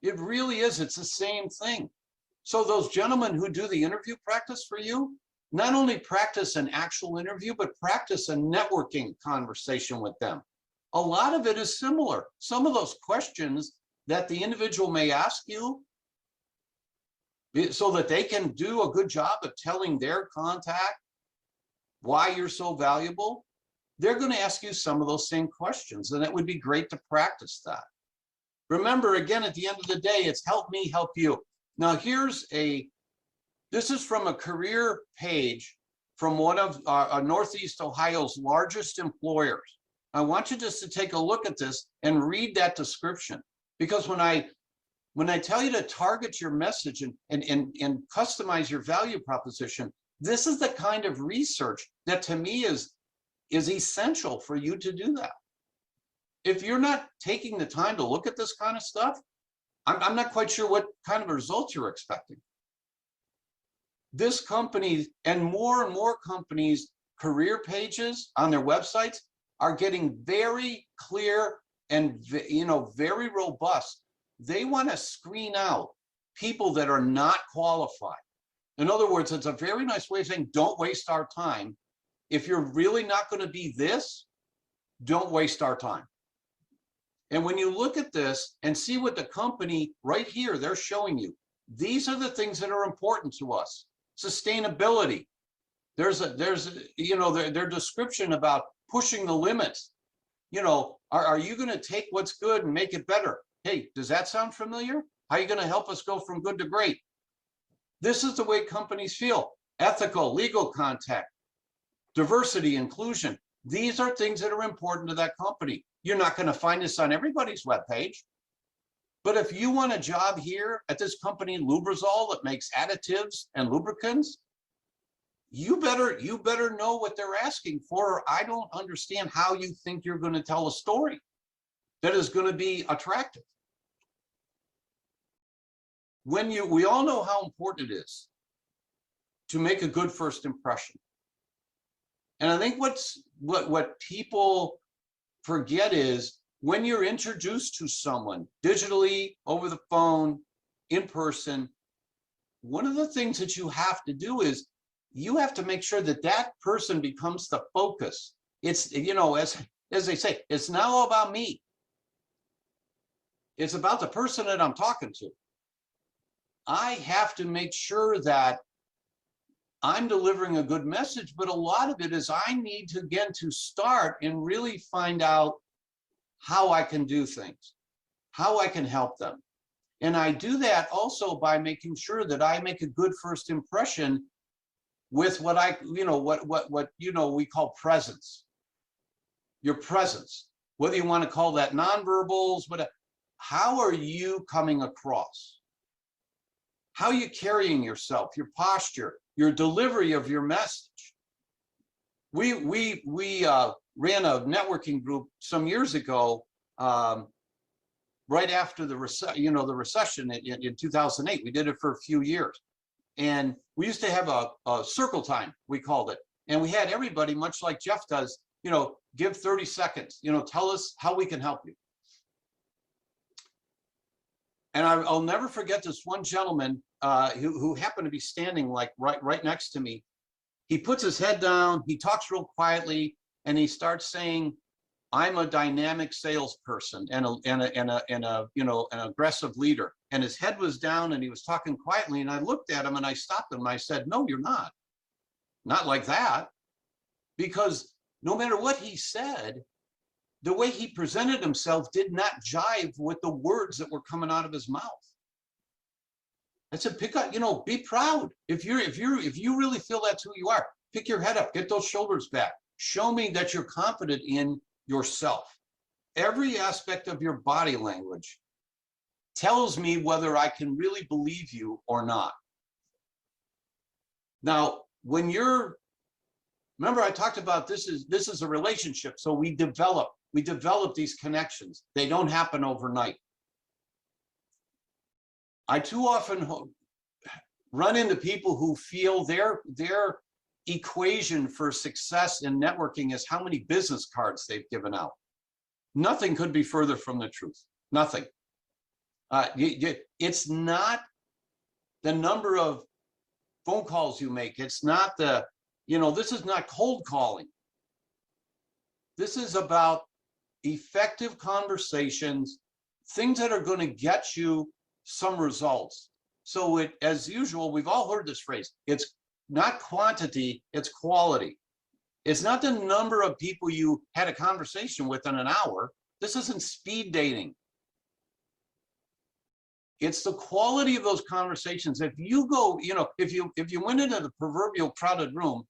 It really is. It's the same thing. So those gentlemen who do the interview practice for you, not only practice an actual interview, but practice a networking conversation with them. A lot of it is similar. Some of those questions that the individual may ask you so that they can do a good job of telling their contact why you're so valuable, they're going to ask you some of those same questions, and it would be great to practice that. Remember, again, at the end of the day, it's help me help you. Now, this is from a career page from one of Northeast Ohio's largest employers. I want you just to take a look at this and read that description, because when I tell you to target your message and customize your value proposition, This is the kind of research that to me is essential for you to do that. If you're not taking the time to look at this kind of stuff, I'm not quite sure what kind of results you're expecting. This company and more companies' career pages on their websites are getting very clear and very robust. They want to screen out people that are not qualified. In other words, it's a very nice way of saying, don't waste our time. If you're really not going to be this, don't waste our time. And when you look at this and see what the company right here, they're showing you, these are the things that are important to us. Sustainability. There's their description about pushing the limits. Are you going to take what's good and make it better? Hey, does that sound familiar? How are you going to help us go from good to great? This is the way companies feel. Ethical, legal contact, diversity, inclusion. These are things that are important to that company. You're not going to find this on everybody's webpage. But if you want a job here at this company, Lubrizol, that makes additives and lubricants, you better know what they're asking for. Or I don't understand how you think you're going to tell a story that is going to be attractive. We all know how important it is to make a good first impression. And I think what people forget is when you're introduced to someone digitally, over the phone, in person, one of the things that you have to do is you have to make sure that that person becomes the focus. It's, as they say, it's not all about me. It's about the person that I'm talking to. I have to make sure that I'm delivering a good message, but a lot of it is I need to, again, to start and really find out how I can do things, how I can help them. And I do that also by making sure that I make a good first impression with what we call presence. Your presence, whether you want to call that nonverbals, how are you coming across? How are you carrying yourself, your posture, your delivery of your message? We ran a networking group some years ago, right after the recession in 2008. We did it for a few years, and we used to have a circle time, we called it, and we had everybody, much like Jeff does, give 30 seconds, tell us how we can help you. And I'll never forget this one gentleman who happened to be standing like right next to me. He puts his head down, he talks real quietly, and he starts saying, "I'm a dynamic salesperson and an aggressive leader." And his head was down, and he was talking quietly. And I looked at him and I stopped him. And I said, "No, you're not. Not like that." Because no matter what he said, the way he presented himself did not jive with the words that were coming out of his mouth. I said, pick up, be proud. If you really feel that's who you are, pick your head up, get those shoulders back. Show me that you're confident in yourself. Every aspect of your body language tells me whether I can really believe you or not. Now, remember I talked about this is a relationship. So we develop these connections. They don't happen overnight. I too often run into people who feel their equation for success in networking is how many business cards they've given out. Nothing could be further from the truth. Nothing. It's not the number of phone calls you make. It's not this is not cold calling. This is about effective conversations, things that are going to get you some results. So as usual, we've all heard this phrase. It's not quantity, it's quality. It's not the number of people you had a conversation with in an hour. This isn't speed dating. It's the quality of those conversations. If you go, if you went into the proverbial crowded room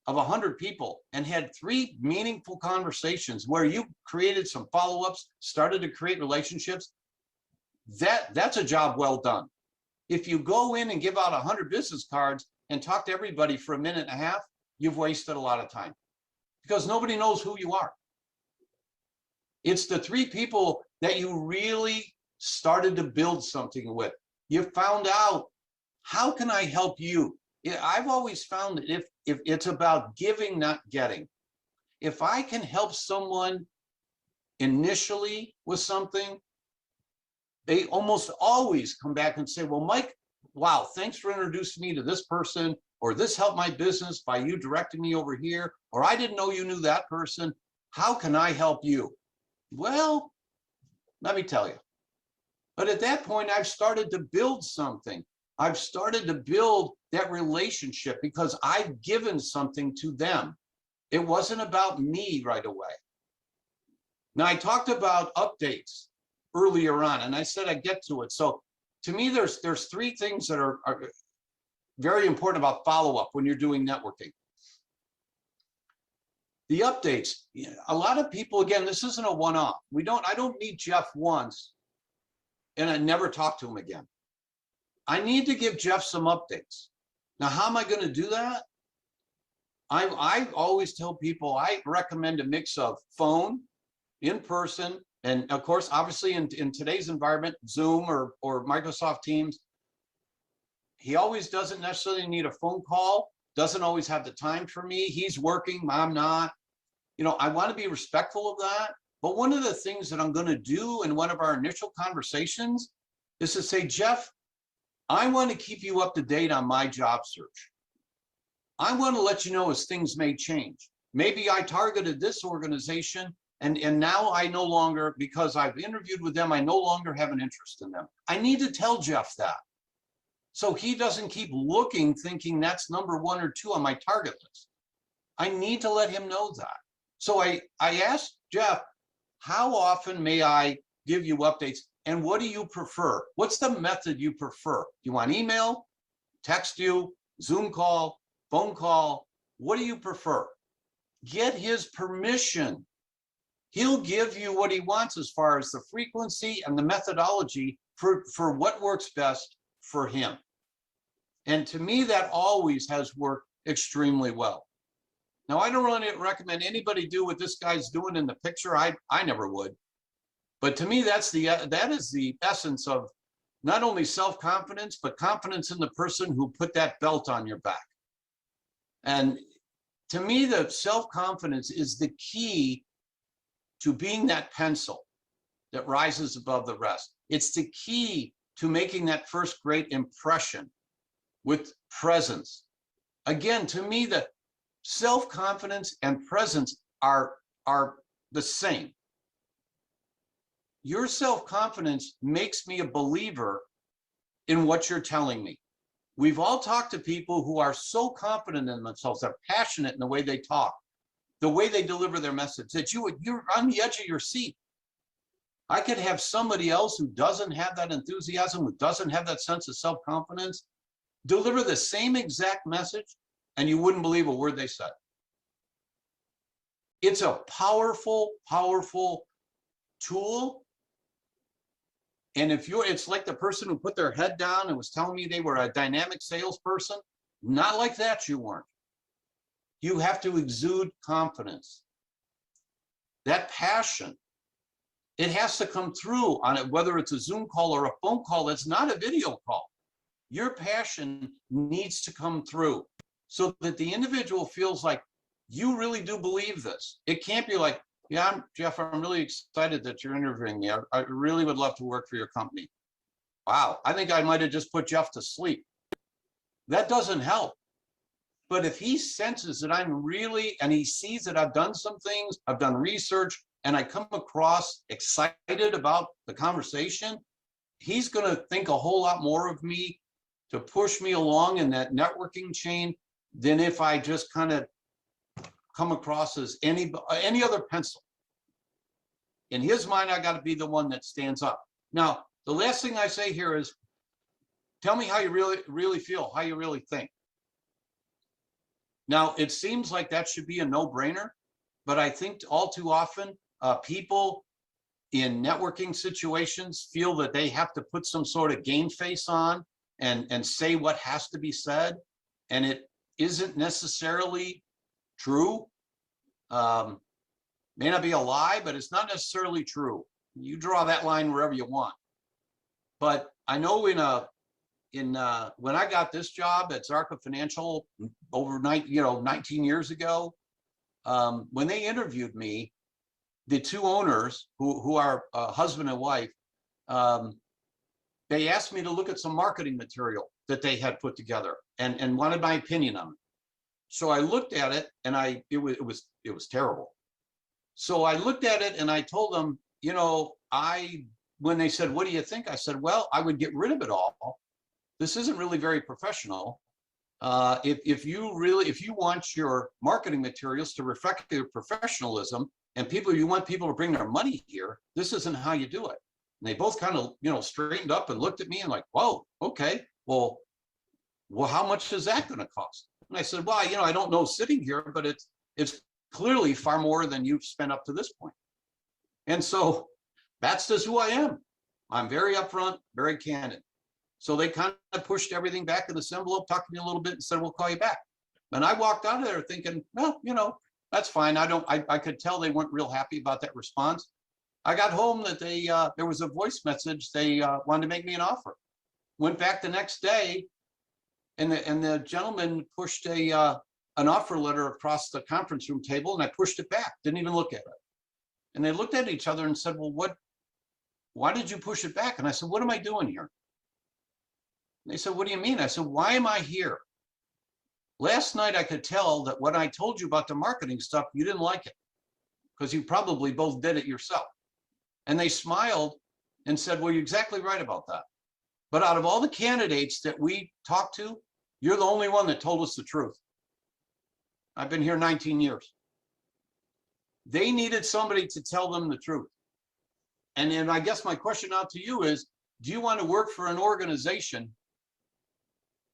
of 100 people and had 3 meaningful conversations where you created some follow-ups, started to create relationships, that's a job well done. If you go in and give out 100 business cards and talk to everybody for a minute and a half, you've wasted a lot of time because nobody knows who you are. It's the 3 people that you really started to build something with. You found out, how can I help you? I've always found that if it's about giving, not getting. If I can help someone initially with something, they almost always come back and say, well, Mike, wow, thanks for introducing me to this person, or this helped my business by you directing me over here, or I didn't know you knew that person. How can I help you? Well, let me tell you. But at that point, I've started to build something. I've started to build that relationship because I've given something to them. It wasn't about me right away. Now, I talked about updates earlier on, and I said I'd get to it. So to me, there's 3 things that are very important about follow-up when you're doing networking. The updates, a lot of people, again, this isn't a one-off. I don't meet Jeff once and I never talk to him again. I need to give Jeff some updates. Now, how am I going to do that? I always tell people I recommend a mix of phone, in person, and of course, obviously in today's environment, Zoom or Microsoft Teams. He always doesn't necessarily need a phone call, doesn't always have the time for me. He's working, I'm not. I want to be respectful of that. But one of the things that I'm going to do in one of our initial conversations is to say, Jeff, I want to keep you up to date on my job search. I want to let you know as things may change. Maybe I targeted this organization and now I no longer, because I've interviewed with them, I no longer have an interest in them. I need to tell Jeff that, so he doesn't keep looking thinking that's number 1 or 2 on my target list. I need to let him know that. So I asked Jeff, how often may I give you updates and what do you prefer? What's the method you prefer? Do you want email, text you, Zoom call, phone call? What do you prefer? Get his permission. He'll give you what he wants as far as the frequency and the methodology for what works best for him. And to me, that always has worked extremely well. Now, I don't really recommend anybody do what this guy's doing in the picture. I never would. But to me, that is the essence of not only self-confidence, but confidence in the person who put that belt on your back. And to me, the self-confidence is the key to being that pencil that rises above the rest. It's the key to making that first great impression with presence. Again, to me, the self-confidence and presence are the same. Your self-confidence makes me a believer in what you're telling me. We've all talked to people who are so confident in themselves, they're passionate in the way they talk, the way they deliver their message, that you're on the edge of your seat. I could have somebody else who doesn't have that enthusiasm, who doesn't have that sense of self-confidence, deliver the same exact message, and you wouldn't believe a word they said. It's a powerful, powerful tool. And it's like the person who put their head down and was telling me they were a dynamic salesperson. Not like that, you weren't. You have to exude confidence. That passion, it has to come through on it, whether it's a Zoom call or a phone call. It's not a video call. Your passion needs to come through so that the individual feels like you really do believe this. It can't be like, yeah, Jeff, I'm really excited that you're interviewing me. I really would love to work for your company. Wow, I think I might have just put Jeff to sleep. That doesn't help. But if he senses that I'm really, and he sees that I've done some things, I've done research, and I come across excited about the conversation, he's going to think a whole lot more of me to push me along in that networking chain than if I just kind of come across as any other pencil. In his mind, I got to be the one that stands up. Now, the last thing I say here is, tell me how you really feel, how you really think. Now, it seems like that should be a no-brainer, but I think all too often, people in networking situations feel that they have to put some sort of game face on and say what has to be said. and it isn't necessarily true. May not be a lie, but it's not necessarily true. You draw that line wherever you want. But I know when I got this job at Zarka Financial over 19 years ago, when they interviewed me, the two owners who are husband and wife, they asked me to look at some marketing material that they had put together and wanted my opinion on it. So I looked at it and it was terrible. So I looked at it and I told them, when they said, what do you think? I said, well, I would get rid of it all. This isn't really very professional. If you want your marketing materials to reflect your professionalism and you want people to bring their money here, this isn't how you do it. And they both kind of, straightened up and looked at me and like, whoa, okay, well, how much is that going to cost? And I said, well, I don't know sitting here, but it's clearly far more than you've spent up to this point. And so that's just who I am. I'm very upfront, very candid. So they kind of pushed everything back in this envelope, talked to me a little bit and said, we'll call you back. And I walked out of there thinking, well, that's fine. I could tell they weren't real happy about that response. I got home that there was a voice message. They wanted to make me an offer. Went back the next day and the gentleman pushed an offer letter across the conference room table and I pushed it back, didn't even look at it. And they looked at each other and said, well, why did you push it back? And I said, what am I doing here? And they said, what do you mean? I said, why am I here? Last night, I could tell that what I told you about the marketing stuff, you didn't like it because you probably both did it yourself. And they smiled and said, well, you're exactly right about that. But out of all the candidates that we talked to, you're the only one that told us the truth. I've been here 19 years. They needed somebody to tell them the truth. And then I guess my question out to you is, do you want to work for an organization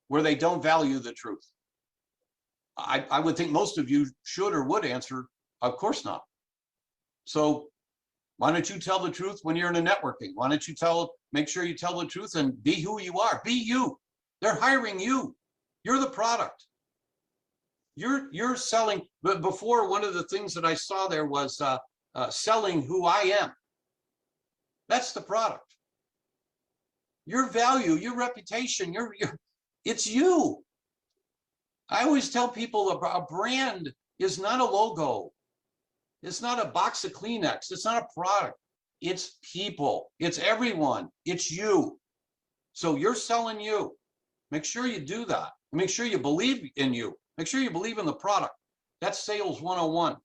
where they don't value the truth? I would think most of you should or would answer, of course not. So why don't you tell the truth when you're in a networking? Why don't you make sure you tell the truth and be who you are, be you. They're hiring you. You're the product. You're selling, but before one of the things that I saw there was selling who I am. That's the product. Your value, your reputation, it's you. I always tell people a brand is not a logo. It's not a box of Kleenex. It's not a product. It's people. It's everyone. It's you. So you're selling you. Make sure you do that. Make sure you believe in you. Make sure you believe in the product. That's sales 101.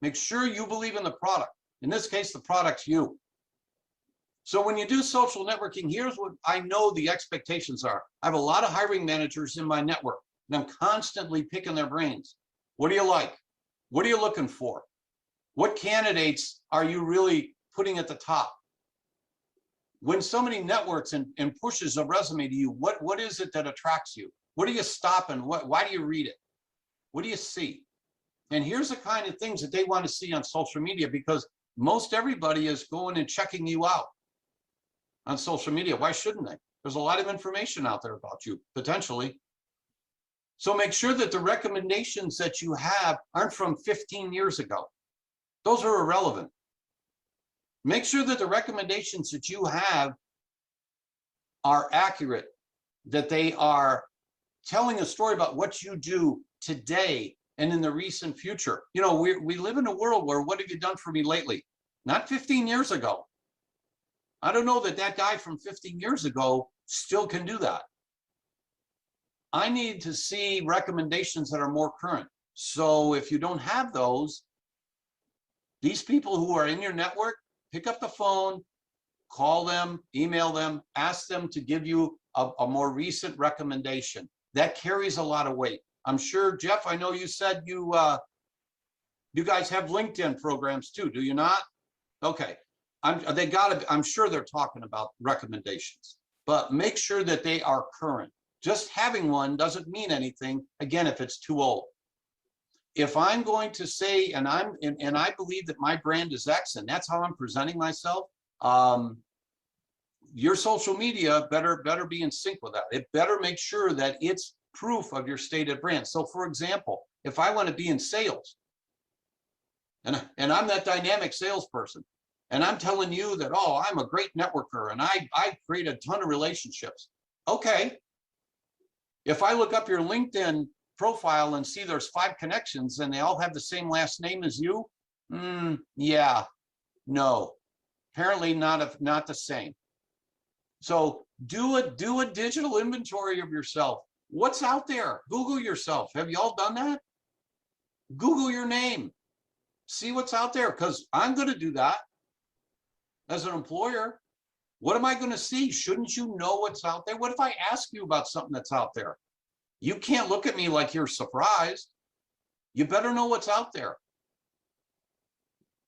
Make sure you believe in the product. In this case, the product's you. So when you do social networking, here's what I know the expectations are. I have a lot of hiring managers in my network, and I'm constantly picking their brains. What do you like? What are you looking for? What candidates are you really putting at the top? When somebody networks and pushes a resume to you, what is it that attracts you? What do you stop and why do you read it? What do you see? And here's the kind of things that they want to see on social media, because most everybody is going and checking you out on social media. Why shouldn't they? There's a lot of information out there about you, potentially. So make sure that the recommendations that you have aren't from 15 years ago. Those are irrelevant. Make sure that the recommendations that you have are accurate, that they are telling a story about what you do today and in the recent future. We live in a world where, what have you done for me lately? Not 15 years ago. I don't know that guy from 15 years ago still can do that. I need to see recommendations that are more current. So if you don't have those, these people who are in your network, pick up the phone, call them, email them, ask them to give you a more recent recommendation. That carries a lot of weight. I'm sure, Jeff, I know you said you guys have LinkedIn programs too, do you not? Okay. I'm sure they're talking about recommendations, but make sure that they are current. Just having one doesn't mean anything, again, if it's too old. If I'm going to say, and I believe that my brand is X and that's how I'm presenting myself, your social media better be in sync with that. It better make sure that it's proof of your stated brand. So for example, if I want to be in sales and I'm that dynamic salesperson and I'm telling you that, oh, I'm a great networker and I create a ton of relationships. Okay. If I look up your LinkedIn profile and see there's 5 connections and they all have the same last name as you, yeah, no, apparently not the same. So do a digital inventory of yourself. What's out there? Google yourself. Have you all done that? Google your name. See what's out there, because I'm going to do that as an employer. What am I going to see? Shouldn't you know what's out there? What if I ask you about something that's out there? You can't look at me like you're surprised. You better know what's out there.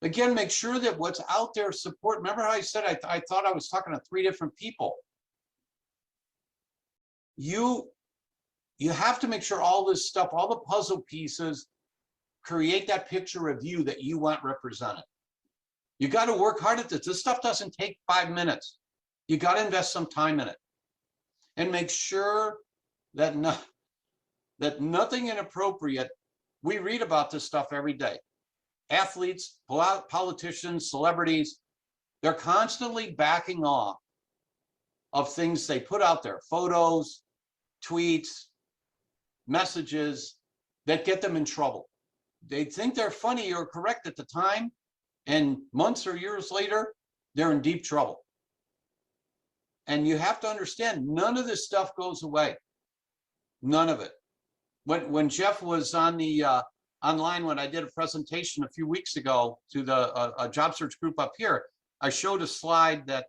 Again, make sure that what's out there support. Remember how I said I thought I was talking to 3 different people. You have to make sure all this stuff, all the puzzle pieces, create that picture of you that you want represented. You got to work hard at this. This stuff doesn't take 5 minutes. You got to invest some time in it. And make sure that nothing inappropriate. We read about this stuff every day. Athletes, politicians, celebrities, they're constantly backing off of things they put out there, photos, tweets, messages that get them in trouble. They think they're funny or correct at the time, and months or years later, they're in deep trouble. And you have to understand, none of this stuff goes away. None of it. When Jeff was on the online, when I did a presentation a few weeks ago to the job search group up here, I showed a slide that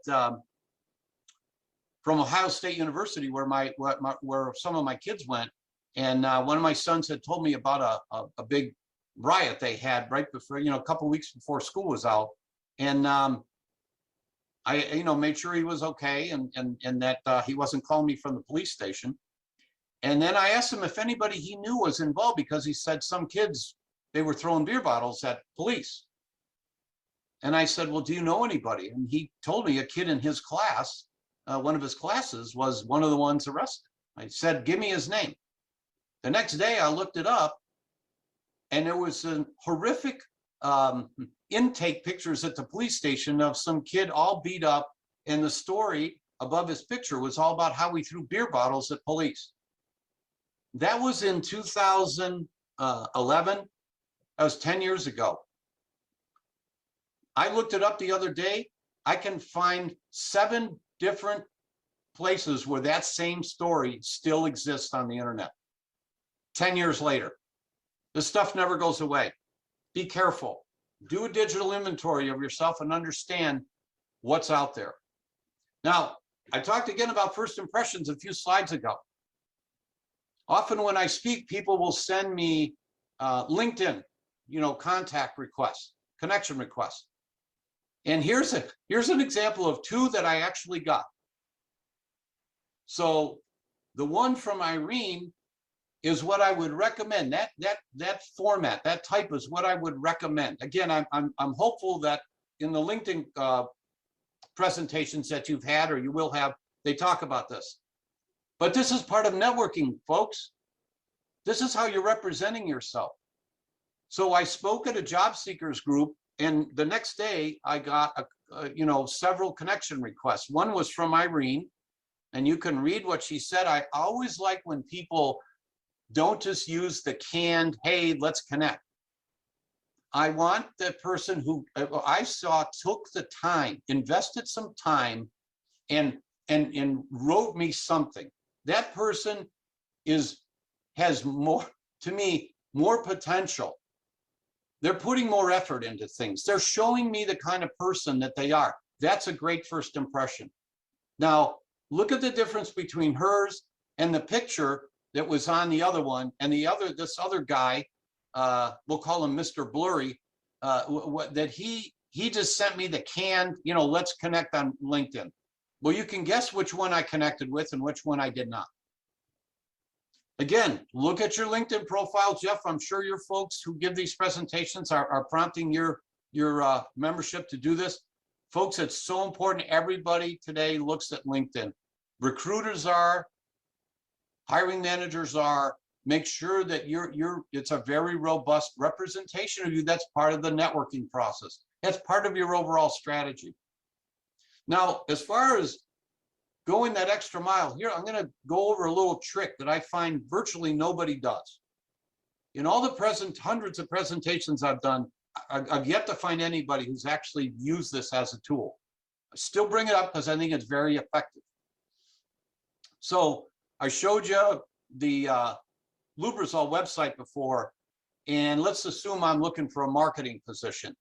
from Ohio State University, where some of my kids went, and one of my sons had told me about a big riot they had right before, a couple of weeks before school was out, and I made sure he was okay and that he wasn't calling me from the police station. And then I asked him if anybody he knew was involved, because he said some kids, they were throwing beer bottles at police. And I said, well, do you know anybody? And he told me a kid in his class, one of his classes, was one of the ones arrested. I said, give me his name. The next day I looked it up, and there was a horrific intake pictures at the police station of some kid all beat up. And the story above his picture was all about how he threw beer bottles at police. That was in 2011. That was 10 years ago. I looked it up the other day. I can find 7 different places where that same story still exists on the internet. 10 years later. This stuff never goes away. Be careful. Do a digital inventory of yourself and understand what's out there. Now, I talked again about first impressions a few slides ago. Often when I speak, people will send me LinkedIn, contact requests, connection requests. And here's an example of 2 that I actually got. So the one from Irene is what I would recommend. That format, that type is what I would recommend. Again, I'm hopeful that in the LinkedIn presentations that you've had or you will have, they talk about this. But this is part of networking, folks. This is how you're representing yourself. So I spoke at a job seekers group, and the next day I got several connection requests. One was from Irene, and you can read what she said. I always like when people don't just use the canned, hey, let's connect. I want the person who I saw took the time, invested some time, and wrote me something. That person has more, to me, more potential. They're putting more effort into things. They're showing me the kind of person that they are. That's a great first impression. Now, look at the difference between hers and the picture that was on the other one, and this other guy, we'll call him Mr. Blurry, that he just sent me the canned, let's connect on LinkedIn. Well, you can guess which one I connected with and which one I did not. Again, look at your LinkedIn profile. Jeff, I'm sure your folks who give these presentations are prompting your membership to do this. Folks, it's so important. Everybody today looks at LinkedIn. Recruiters are, hiring managers are, make sure that it's a very robust representation of you. That's part of the networking process. That's part of your overall strategy. Now, as far as going that extra mile, here, I'm going to go over a little trick that I find virtually nobody does. In all the hundreds of presentations I've done, I've yet to find anybody who's actually used this as a tool. I still bring it up because I think it's very effective. So I showed you the Lubrizol website before, and let's assume I'm looking for a marketing position.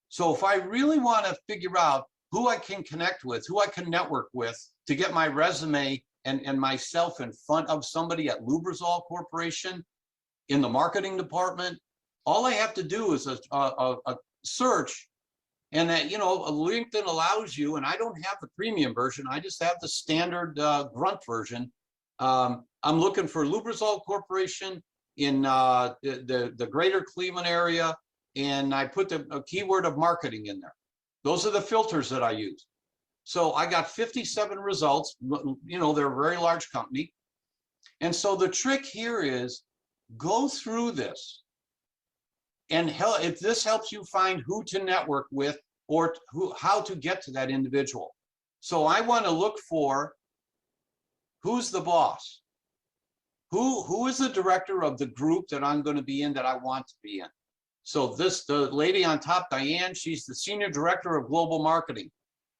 So if I really want to figure out who I can connect with, who I can network with to get my resume and myself in front of somebody at Lubrizol Corporation in the marketing department, all I have to do is a search, and that, you know, LinkedIn allows you, and I don't have the premium version, I just have the standard grunt version. I'm looking for Lubrizol Corporation in the greater Cleveland area, and I put a keyword of marketing in there. Those are the filters that I use. So I got 57 results. You know, they're a very large company. And so the trick here is go through this, and if this helps you find who to network with or how to get to that individual. So I want to look for who's the boss, who is the director of the group that I'm going to be in, that I want to be in. So the lady on top, Diane, she's the senior director of global marketing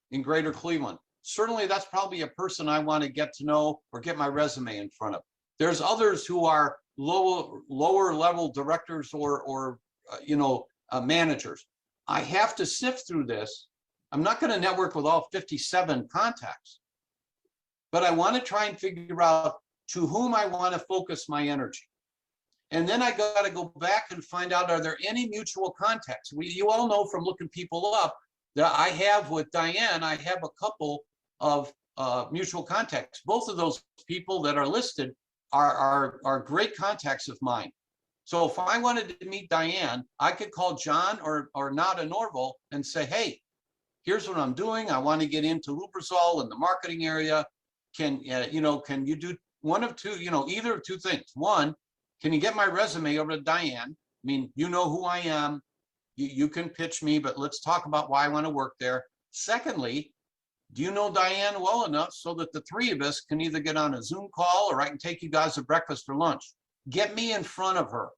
in greater Cleveland. Certainly that's probably a person I want to get to know or get my resume in front of. There's others who are lower level directors or managers. I have to sift through this. I'm not going to network with all 57 contacts, but I want to try and figure out to whom I want to focus my energy. And then I got to go back and find out, are there any mutual contacts? You all know from looking people up that I have with Diane, I have a couple of mutual contacts. Both of those people that are listed are great contacts of mine. So if I wanted to meet Diane, I could call John or Nada Norval and say, hey, here's what I'm doing. I want to get into Lubrizol in the marketing area. Can you do one of two, either of two things? One, can you get my resume over to Diane? I mean, you know who I am. You can pitch me, but let's talk about why I want to work there. Secondly, do you know Diane well enough so that the three of us can either get on a Zoom call or I can take you guys to breakfast or lunch? Get me in front of her.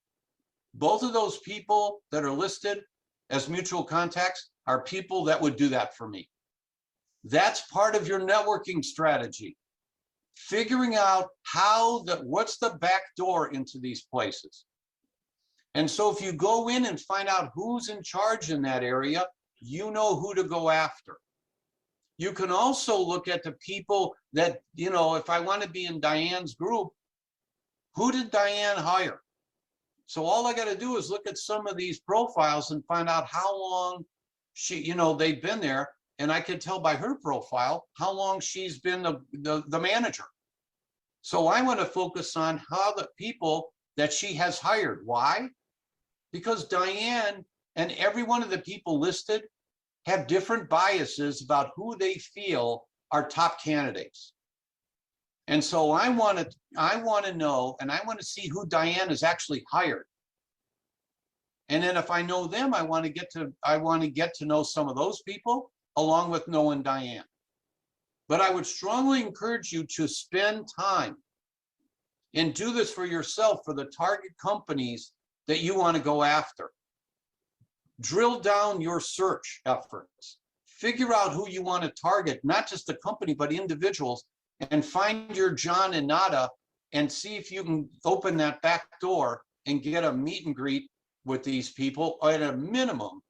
Both of those people that are listed as mutual contacts are people that would do that for me. That's part of your networking strategy. Figuring out what's the back door into these places. And so if you go in and find out who's in charge in that area, you know who to go after. You can also look at the people that, if I want to be in Diane's group, who did Diane hire? So all I got to do is look at some of these profiles and find out how long they've been there. And I can tell by her profile how long she's been the manager. So I want to focus on how the people that she has hired. Why? Because Diane and every one of the people listed have different biases about who they feel are top candidates. And so I want to know, and I want to see who Diane has actually hired. And then if I know them, I want to get to know some of those people along with knowing Diane. But I would strongly encourage you to spend time and do this for yourself, for the target companies that you want to go after. Drill down your search efforts. Figure out who you want to target, not just the company, but individuals, and find your John and Nada and see if you can open that back door and get a meet and greet with these people, or at a minimum,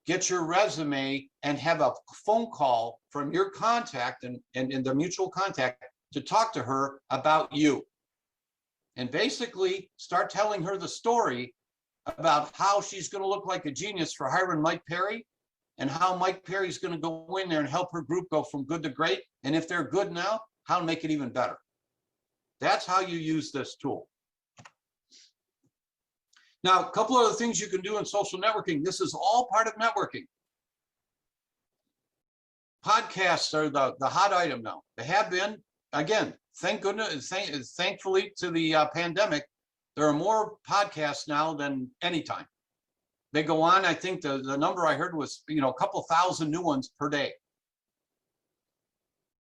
get your resume and have a phone call from your contact and the mutual contact to talk to her about you. And basically start telling her the story about how she's going to look like a genius for hiring Mike Perry, and how Mike Perry's going to go in there and help her group go from good to great. And if they're good now, how to make it even better. That's how you use this tool. Now, a couple other things you can do in social networking. This is all part of networking. Podcasts are the hot item now. They have been, again, thank goodness, thankfully to the pandemic, there are more podcasts now than any time. They go on, I think the number I heard was, a couple thousand new ones per day.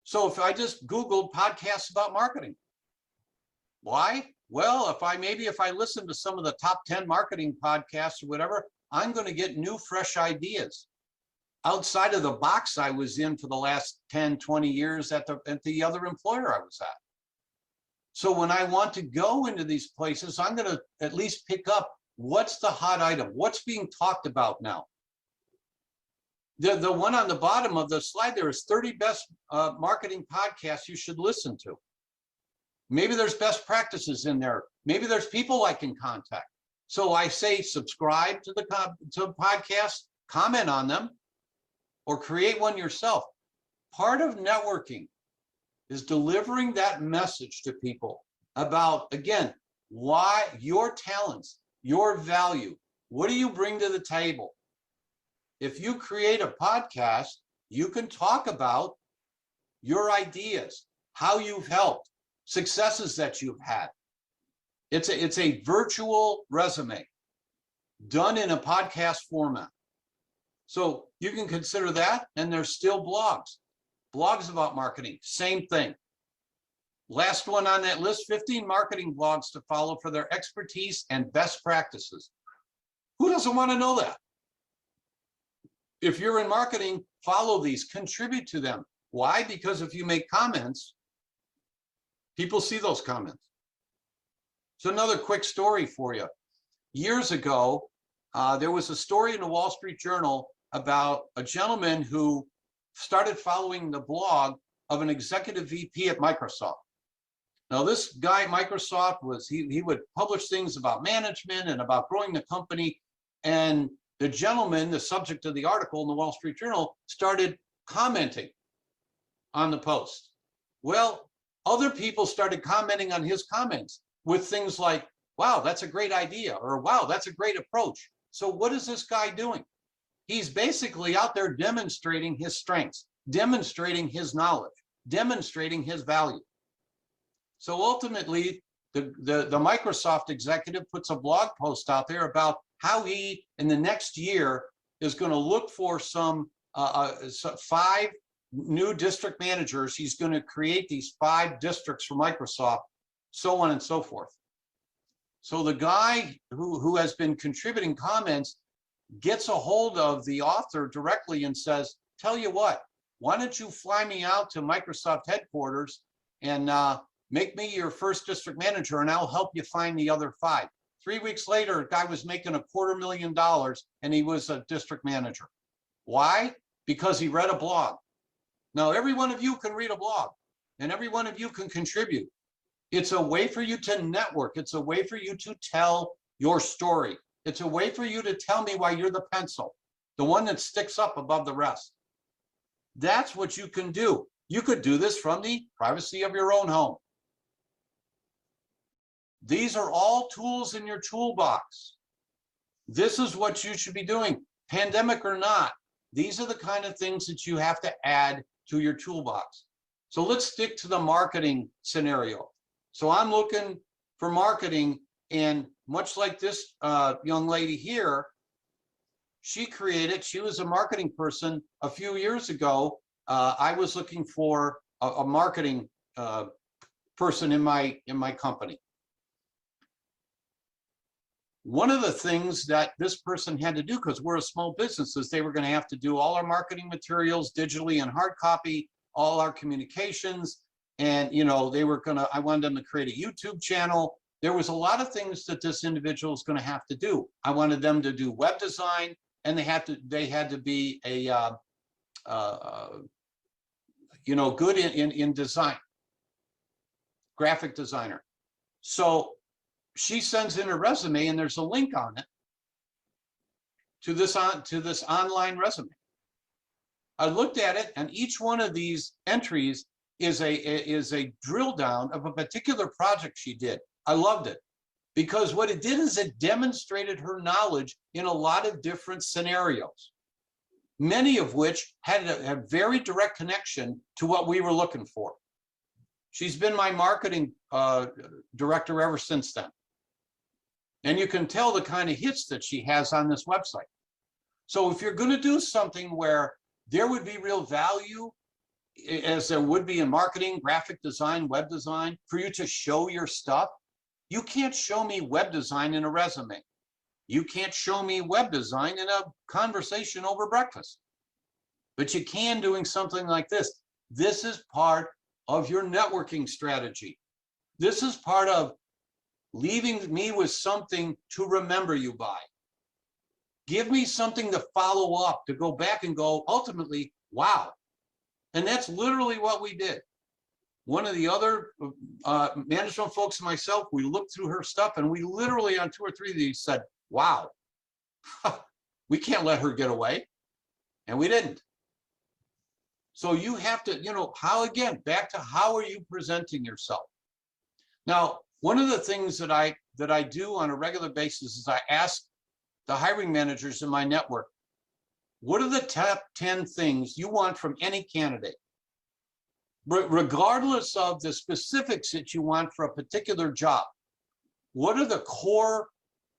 So if I just Googled podcasts about marketing, why? Well, if I listen to some of the top 10 marketing podcasts or whatever, I'm going to get new, fresh ideas outside of the box I was in for the last 10, 20 years at the other employer I was at. So when I want to go into these places, I'm going to at least pick up what's the hot item, what's being talked about now. The one on the bottom of the slide there is 30 best marketing podcasts you should listen to. Maybe there's best practices in there. Maybe there's people I can contact. So I say subscribe to the podcast, comment on them, or create one yourself. Part of networking is delivering that message to people about, again, why your talents, your value, what do you bring to the table? If you create a podcast, you can talk about your ideas, how you've helped, successes that you've had. It's a virtual resume done in a podcast format. So you can consider that, and there's still blogs about marketing, same thing. Last one on that list, 15 marketing blogs to follow for their expertise and best practices. Who doesn't want to know that? If you're in marketing, follow these, contribute to them. Why? Because if you make comments, people see those comments. So another quick story for you. Years ago, there was a story in the Wall Street Journal about a gentleman who started following the blog of an executive VP at Microsoft. Now, this guy at Microsoft he would publish things about management and about growing the company. And the gentleman, the subject of the article in the Wall Street Journal, started commenting on the post. Well, other people started commenting on his comments with things like, wow, that's a great idea, or wow, that's a great approach. So what is this guy doing? He's basically out there demonstrating his strengths, demonstrating his knowledge, demonstrating his value. So ultimately, the Microsoft executive puts a blog post out there about how he, in the next year, is going to look for some 5 new district managers. He's going to create these 5 districts for Microsoft, so on and so forth. So the guy who has been contributing comments gets a hold of the author directly and says, tell you what, why don't you fly me out to Microsoft headquarters and make me your first district manager, and I'll help you find the other 5. 3 weeks later, a guy was making $250,000 and he was a district manager. Why? Because he read a blog. Now, every one of you can read a blog, and every one of you can contribute. It's a way for you to network. It's a way for you to tell your story. It's a way for you to tell me why you're the pencil, the one that sticks up above the rest. That's what you can do. You could do this from the privacy of your own home. These are all tools in your toolbox. This is what you should be doing, pandemic or not. These are the kind of things that you have to add to your toolbox. So let's stick to the marketing scenario. So I'm looking for marketing, and much like this young lady here, she was a marketing person a few years ago. I was looking for a marketing person in my company. One of the things that this person had to do, because we're a small business, is they were going to have to do all our marketing materials digitally and hard copy, all our communications. And, I wanted them to create a YouTube channel. There was a lot of things that this individual is going to have to do. I wanted them to do web design, and they had to be a, good in design, graphic designer. So she sends in her resume, and there's a link on it to this online resume. I looked at it, and each one of these entries is a drill down of a particular project she did. I loved it because what it did is it demonstrated her knowledge in a lot of different scenarios, many of which had a very direct connection to what we were looking for. She's been my marketing director ever since then. And you can tell the kind of hits that she has on this website. So if you're going to do something where there would be real value, as there would be in marketing, graphic design, web design, for you to show your stuff, you can't show me web design in a resume. You can't show me web design in a conversation over breakfast. But you can doing something like this. This is part of your networking strategy. This is part of leaving me with something to remember you by. Give me something to follow up, to go back and go, ultimately, wow. And that's literally what we did. One of the other management folks and myself, we looked through her stuff and we literally on 2 or 3 of these said, wow, we can't let her get away. And we didn't. So you have to, how, again, back to how are you presenting yourself? Now, one of the things that I do on a regular basis is I ask the hiring managers in my network, what are the top 10 things you want from any candidate? Regardless of the specifics that you want for a particular job, what are the core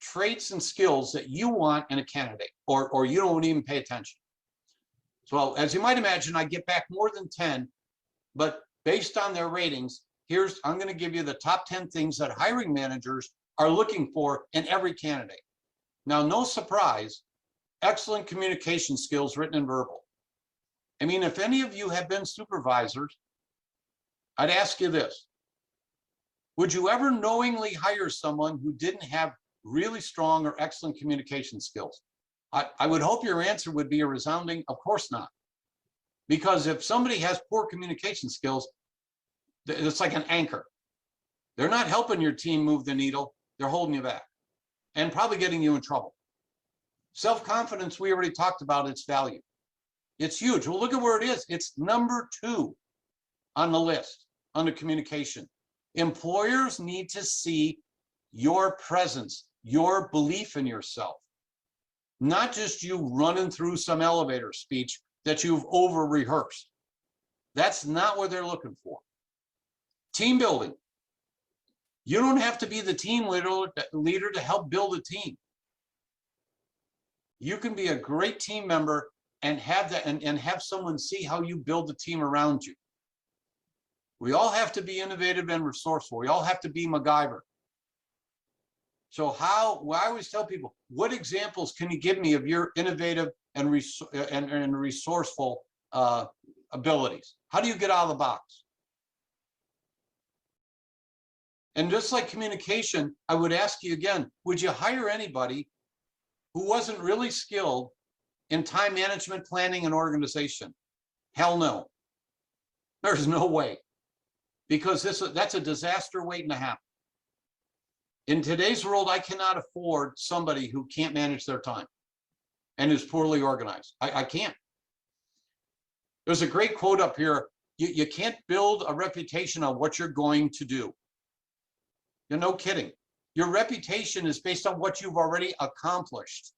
traits and skills that you want in a candidate, or you don't even pay attention? So as you might imagine, I get back more than 10, but based on their ratings, I'm going to give you the top 10 things that hiring managers are looking for in every candidate. Now, no surprise, excellent communication skills, written and verbal. I mean, if any of you have been supervisors, I'd ask you this. Would you ever knowingly hire someone who didn't have really strong or excellent communication skills? I would hope your answer would be a resounding, of course not. Because if somebody has poor communication skills, it's like an anchor. They're not helping your team move the needle. They're holding you back and probably getting you in trouble. Self-confidence, we already talked about its value. It's huge. Well, look at where it is. It's number 2 on the list under communication. Employers need to see your presence, your belief in yourself, not just you running through some elevator speech that you've over rehearsed. That's not what they're looking for. Team building. You don't have to be the team leader to help build a team. You can be a great team member and have that and have someone see how you build the team around you. We all have to be innovative and resourceful. We all have to be MacGyver. So I always tell people, what examples can you give me of your innovative and resourceful abilities? How do you get out of the box? And just like communication, I would ask you again, would you hire anybody who wasn't really skilled in time management, planning, and organization? Hell no. There's no way. Because that's a disaster waiting to happen. In today's world, I cannot afford somebody who can't manage their time and is poorly organized. I can't. There's a great quote up here. You can't build a reputation on what you're going to do. You're no kidding. Your reputation is based on what you've already accomplished.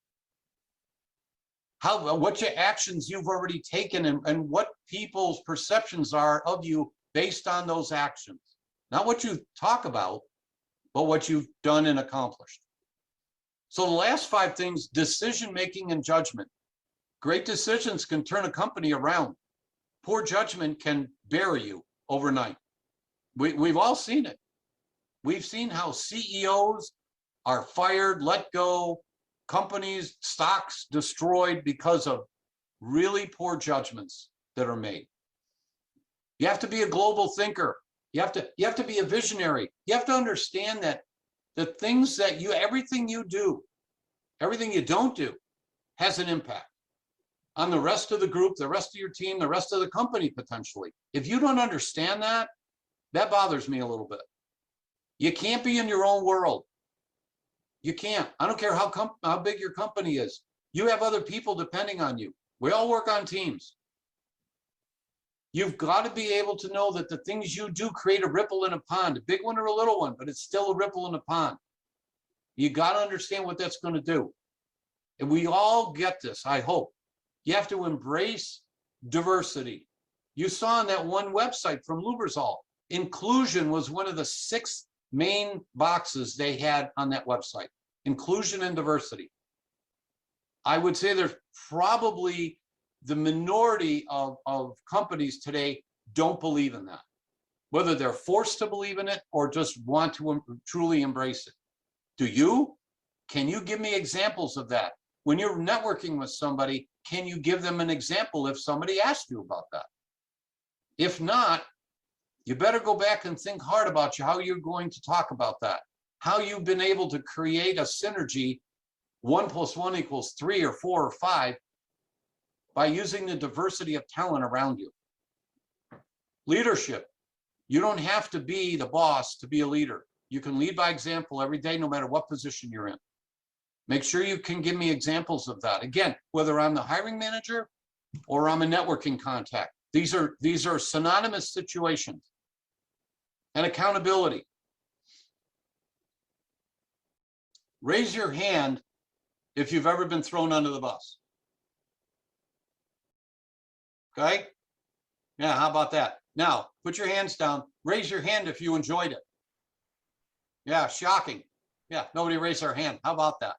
What your actions you've already taken and what people's perceptions are of you based on those actions. Not what you talk about, but what you've done and accomplished. So the last 5 things, decision-making and judgment. Great decisions can turn a company around. Poor judgment can bury you overnight. We've all seen it. We've seen how CEOs are fired, let go, companies, stocks destroyed because of really poor judgments that are made. You have to be a global thinker. You have to be a visionary. You have to understand that the things that everything you do, everything you don't do has an impact on the rest of the group, the rest of your team, the rest of the company potentially. If you don't understand that, that bothers me a little bit. You can't be in your own world. You can't. I don't care how big your company is. You have other people depending on you. We all work on teams. You've got to be able to know that the things you do create a ripple in a pond, a big one or a little one, but it's still a ripple in a pond. You got to understand what that's going to do. And we all get this, I hope. You have to embrace diversity. You saw on that one website from Lubrizol, Inclusion was one of the 6 main boxes they had on that website. Inclusion and diversity. I would say there's probably the minority of companies today don't believe in that, whether they're forced to believe in it or just want to truly embrace it. Do you? Can you give me examples of that? When you're networking with somebody, can you give them an example if somebody asked you about that? If not, you better go back and think hard about how you're going to talk about that, how you've been able to create a synergy, 1 + 1 = 3 or 4 or 5, by using the diversity of talent around you. Leadership. You don't have to be the boss to be a leader. You can lead by example every day, no matter what position you're in. Make sure you can give me examples of that. Again, whether I'm the hiring manager or I'm a networking contact, these are synonymous situations. And accountability. Raise your hand if you've ever been thrown under the bus. Okay? Yeah, how about that? Now, put your hands down. Raise your hand if you enjoyed it. Yeah, shocking. Yeah, nobody raised their hand. How about that?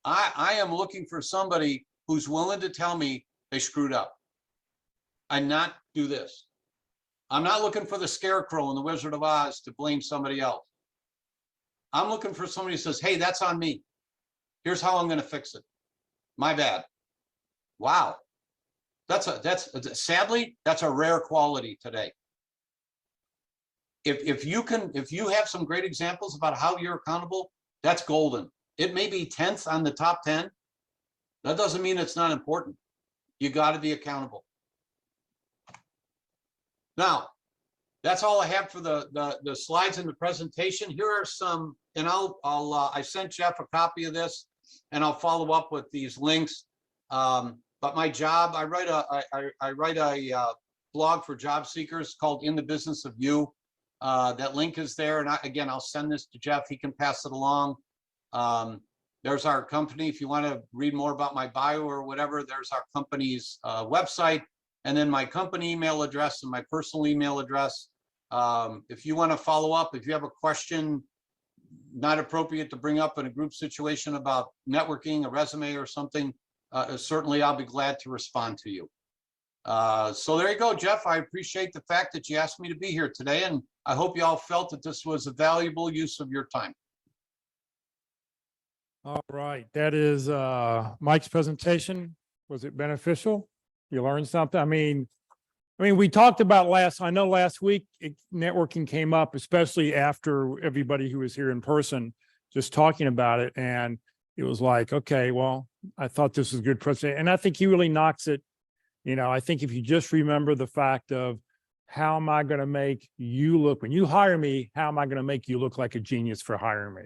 I am looking for somebody who's willing to tell me they screwed up and not do this. I'm not looking for the scarecrow in the Wizard of Oz to blame somebody else. I'm looking for somebody who says, hey, that's on me. Here's how I'm going to fix it. My bad. Wow. Sadly, that's a rare quality today. If you have some great examples about how you're accountable, that's golden. It may be 10th on the top 10. That doesn't mean it's not important. You got to be accountable. Now, that's all I have for the slides in the presentation. Here are some, and I sent Jeff a copy of this, and I'll follow up with these links. But my job, I write a blog for job seekers called In the Business of You. That link is there, and again, I'll send this to Jeff. He can pass it along. There's our company. If you want to read more about my bio or whatever, there's our company's website, and then my company email address and my personal email address. If you want to follow up, if you have a question not appropriate to bring up in a group situation about networking, a resume or something, certainly I'll be glad to respond to you. So there you go, Jeff. I appreciate the fact that you asked me to be here today, and I hope you all felt that this was a valuable use of your time. All right, that is Mike's presentation. Was it beneficial? You learned something? I mean, we talked about I know last week networking came up, especially after everybody who was here in person just talking about it. And it was like, okay, well, I thought this was a good presentation. And I think he really knocks it. You know, I think if you just remember the fact of how am I going to make you look when you hire me, how am I going to make you look like a genius for hiring me?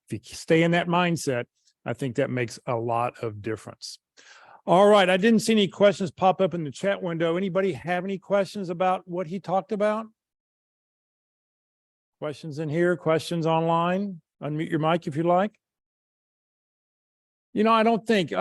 If you stay in that mindset, I think that makes a lot of difference. All right. I didn't see any questions pop up in the chat window. Anybody have any questions about what he talked about? Questions in here, questions online? Unmute your mic if you like. You know, I don't think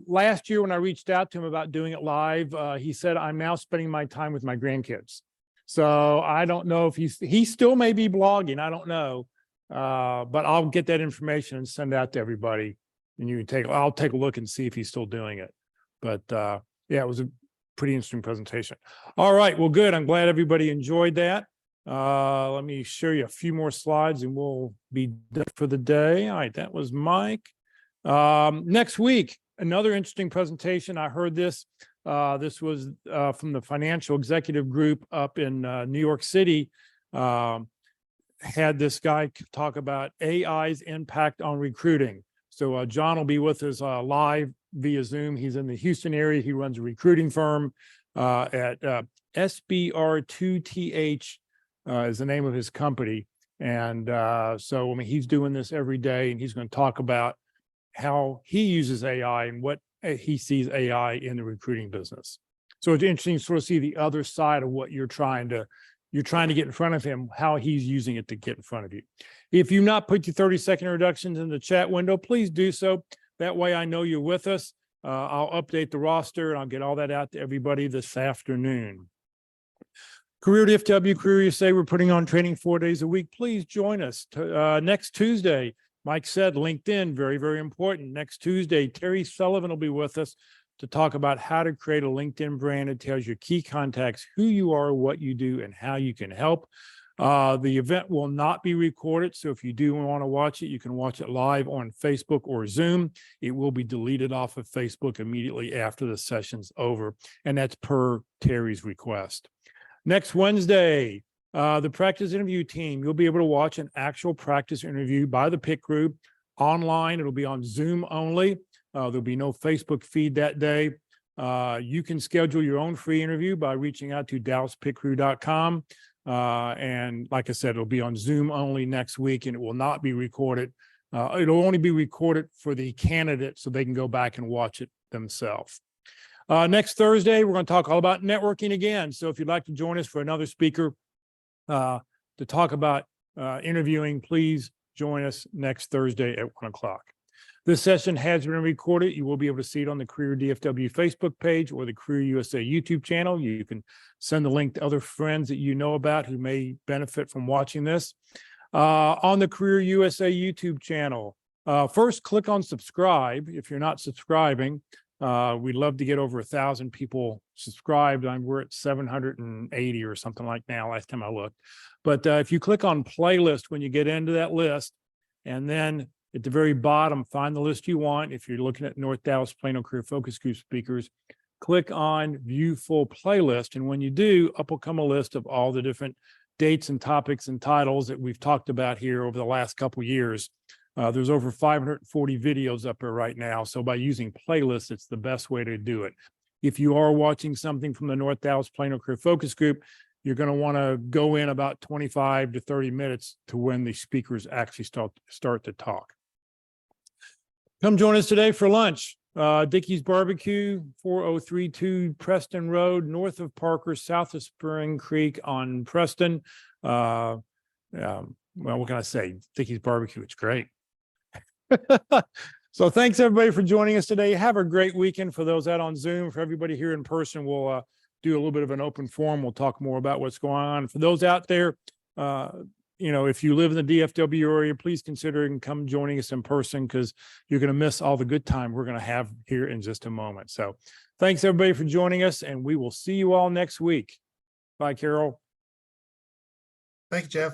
last year when I reached out to him about doing it live, he said, I'm now spending my time with my grandkids. So I don't know if he still may be blogging. I don't know. But I'll get that information and send that to everybody. And you can I'll take a look and see if he's still doing it. But yeah, it was a pretty interesting presentation. All right, well, good. I'm glad everybody enjoyed that. Let me show you a few more slides and we'll be done for the day. All right, that was Mike. Next week, another interesting presentation. I heard this. This was from the Financial Executive Group up in New York City. Had this guy talk about AI's impact on recruiting. So John will be with us live via Zoom. He's in the Houston area. He runs a recruiting firm at SBR2TH is the name of his company. And so, I mean, he's doing this every day, and he's going to talk about how he uses AI and what he sees AI in the recruiting business. So it's interesting to sort of see the other side of what you're trying to get in front of him, how he's using it to get in front of you. If you've not put your 30-second introductions in the chat window, please do so. That way I know you're with us. I'll update the roster and I'll get all that out to everybody this afternoon. Career DFW, Career USA, we're putting on training 4 days a week. Please join us next Tuesday. Mike said LinkedIn, very, very important. Next Tuesday, Terry Sullivan will be with us to talk about how to create a LinkedIn brand. It tells your key contacts who you are, what you do, and how you can help. The event will not be recorded, so if you do want to watch it, you can watch it live on Facebook or Zoom. It will be deleted off of Facebook immediately after the session's over, and that's per Terry's request. Next Wednesday, the practice interview team, you'll be able to watch an actual practice interview by the PIC group online. It'll be on Zoom only. There'll be no Facebook feed that day. You can schedule your own free interview by reaching out to dallaspicrew.com. And like I said, it'll be on Zoom only next week, and it will not be recorded. It'll only be recorded for the candidate so they can go back and watch it themselves. Next Thursday, we're going to talk all about networking again. So if you'd like to join us for another speaker to talk about interviewing, please join us next Thursday at 1 o'clock. This session has been recorded. You will be able to see it on the Career DFW Facebook page or the Career USA YouTube channel. You can send the link to other friends that you know about who may benefit from watching this. On the Career USA YouTube channel, first click on subscribe if you're not subscribing. We'd love to get over 1,000 people subscribed. We're at 780 or something like now, last time I looked. But if you click on playlist when you get into that list, and then at the very bottom, find the list you want. If you're looking at North Dallas Plano Career Focus Group speakers, click on View Full Playlist. And when you do, up will come a list of all the different dates and topics and titles that we've talked about here over the last couple of years. There's over 540 videos up there right now. So by using playlists, it's the best way to do it. If you are watching something from the North Dallas Plano Career Focus Group, you're going to want to go in about 25 to 30 minutes to when the speakers actually start to talk. Come join us today for lunch. Dickey's Barbecue, 4032 Preston Road, north of Parker, south of Spring Creek on Preston. Well, what can I say? Dickey's Barbecue, it's great. So thanks everybody for joining us today. Have a great weekend. For those out on Zoom, for everybody here in person, we'll do a little bit of an open forum. We'll talk more about what's going on. For those out there, if you live in the DFW area, please consider and come joining us in person, because you're going to miss all the good time we're going to have here in just a moment. So thanks everybody for joining us, and we will see you all next week. Bye, Carol. Thank you, Jeff.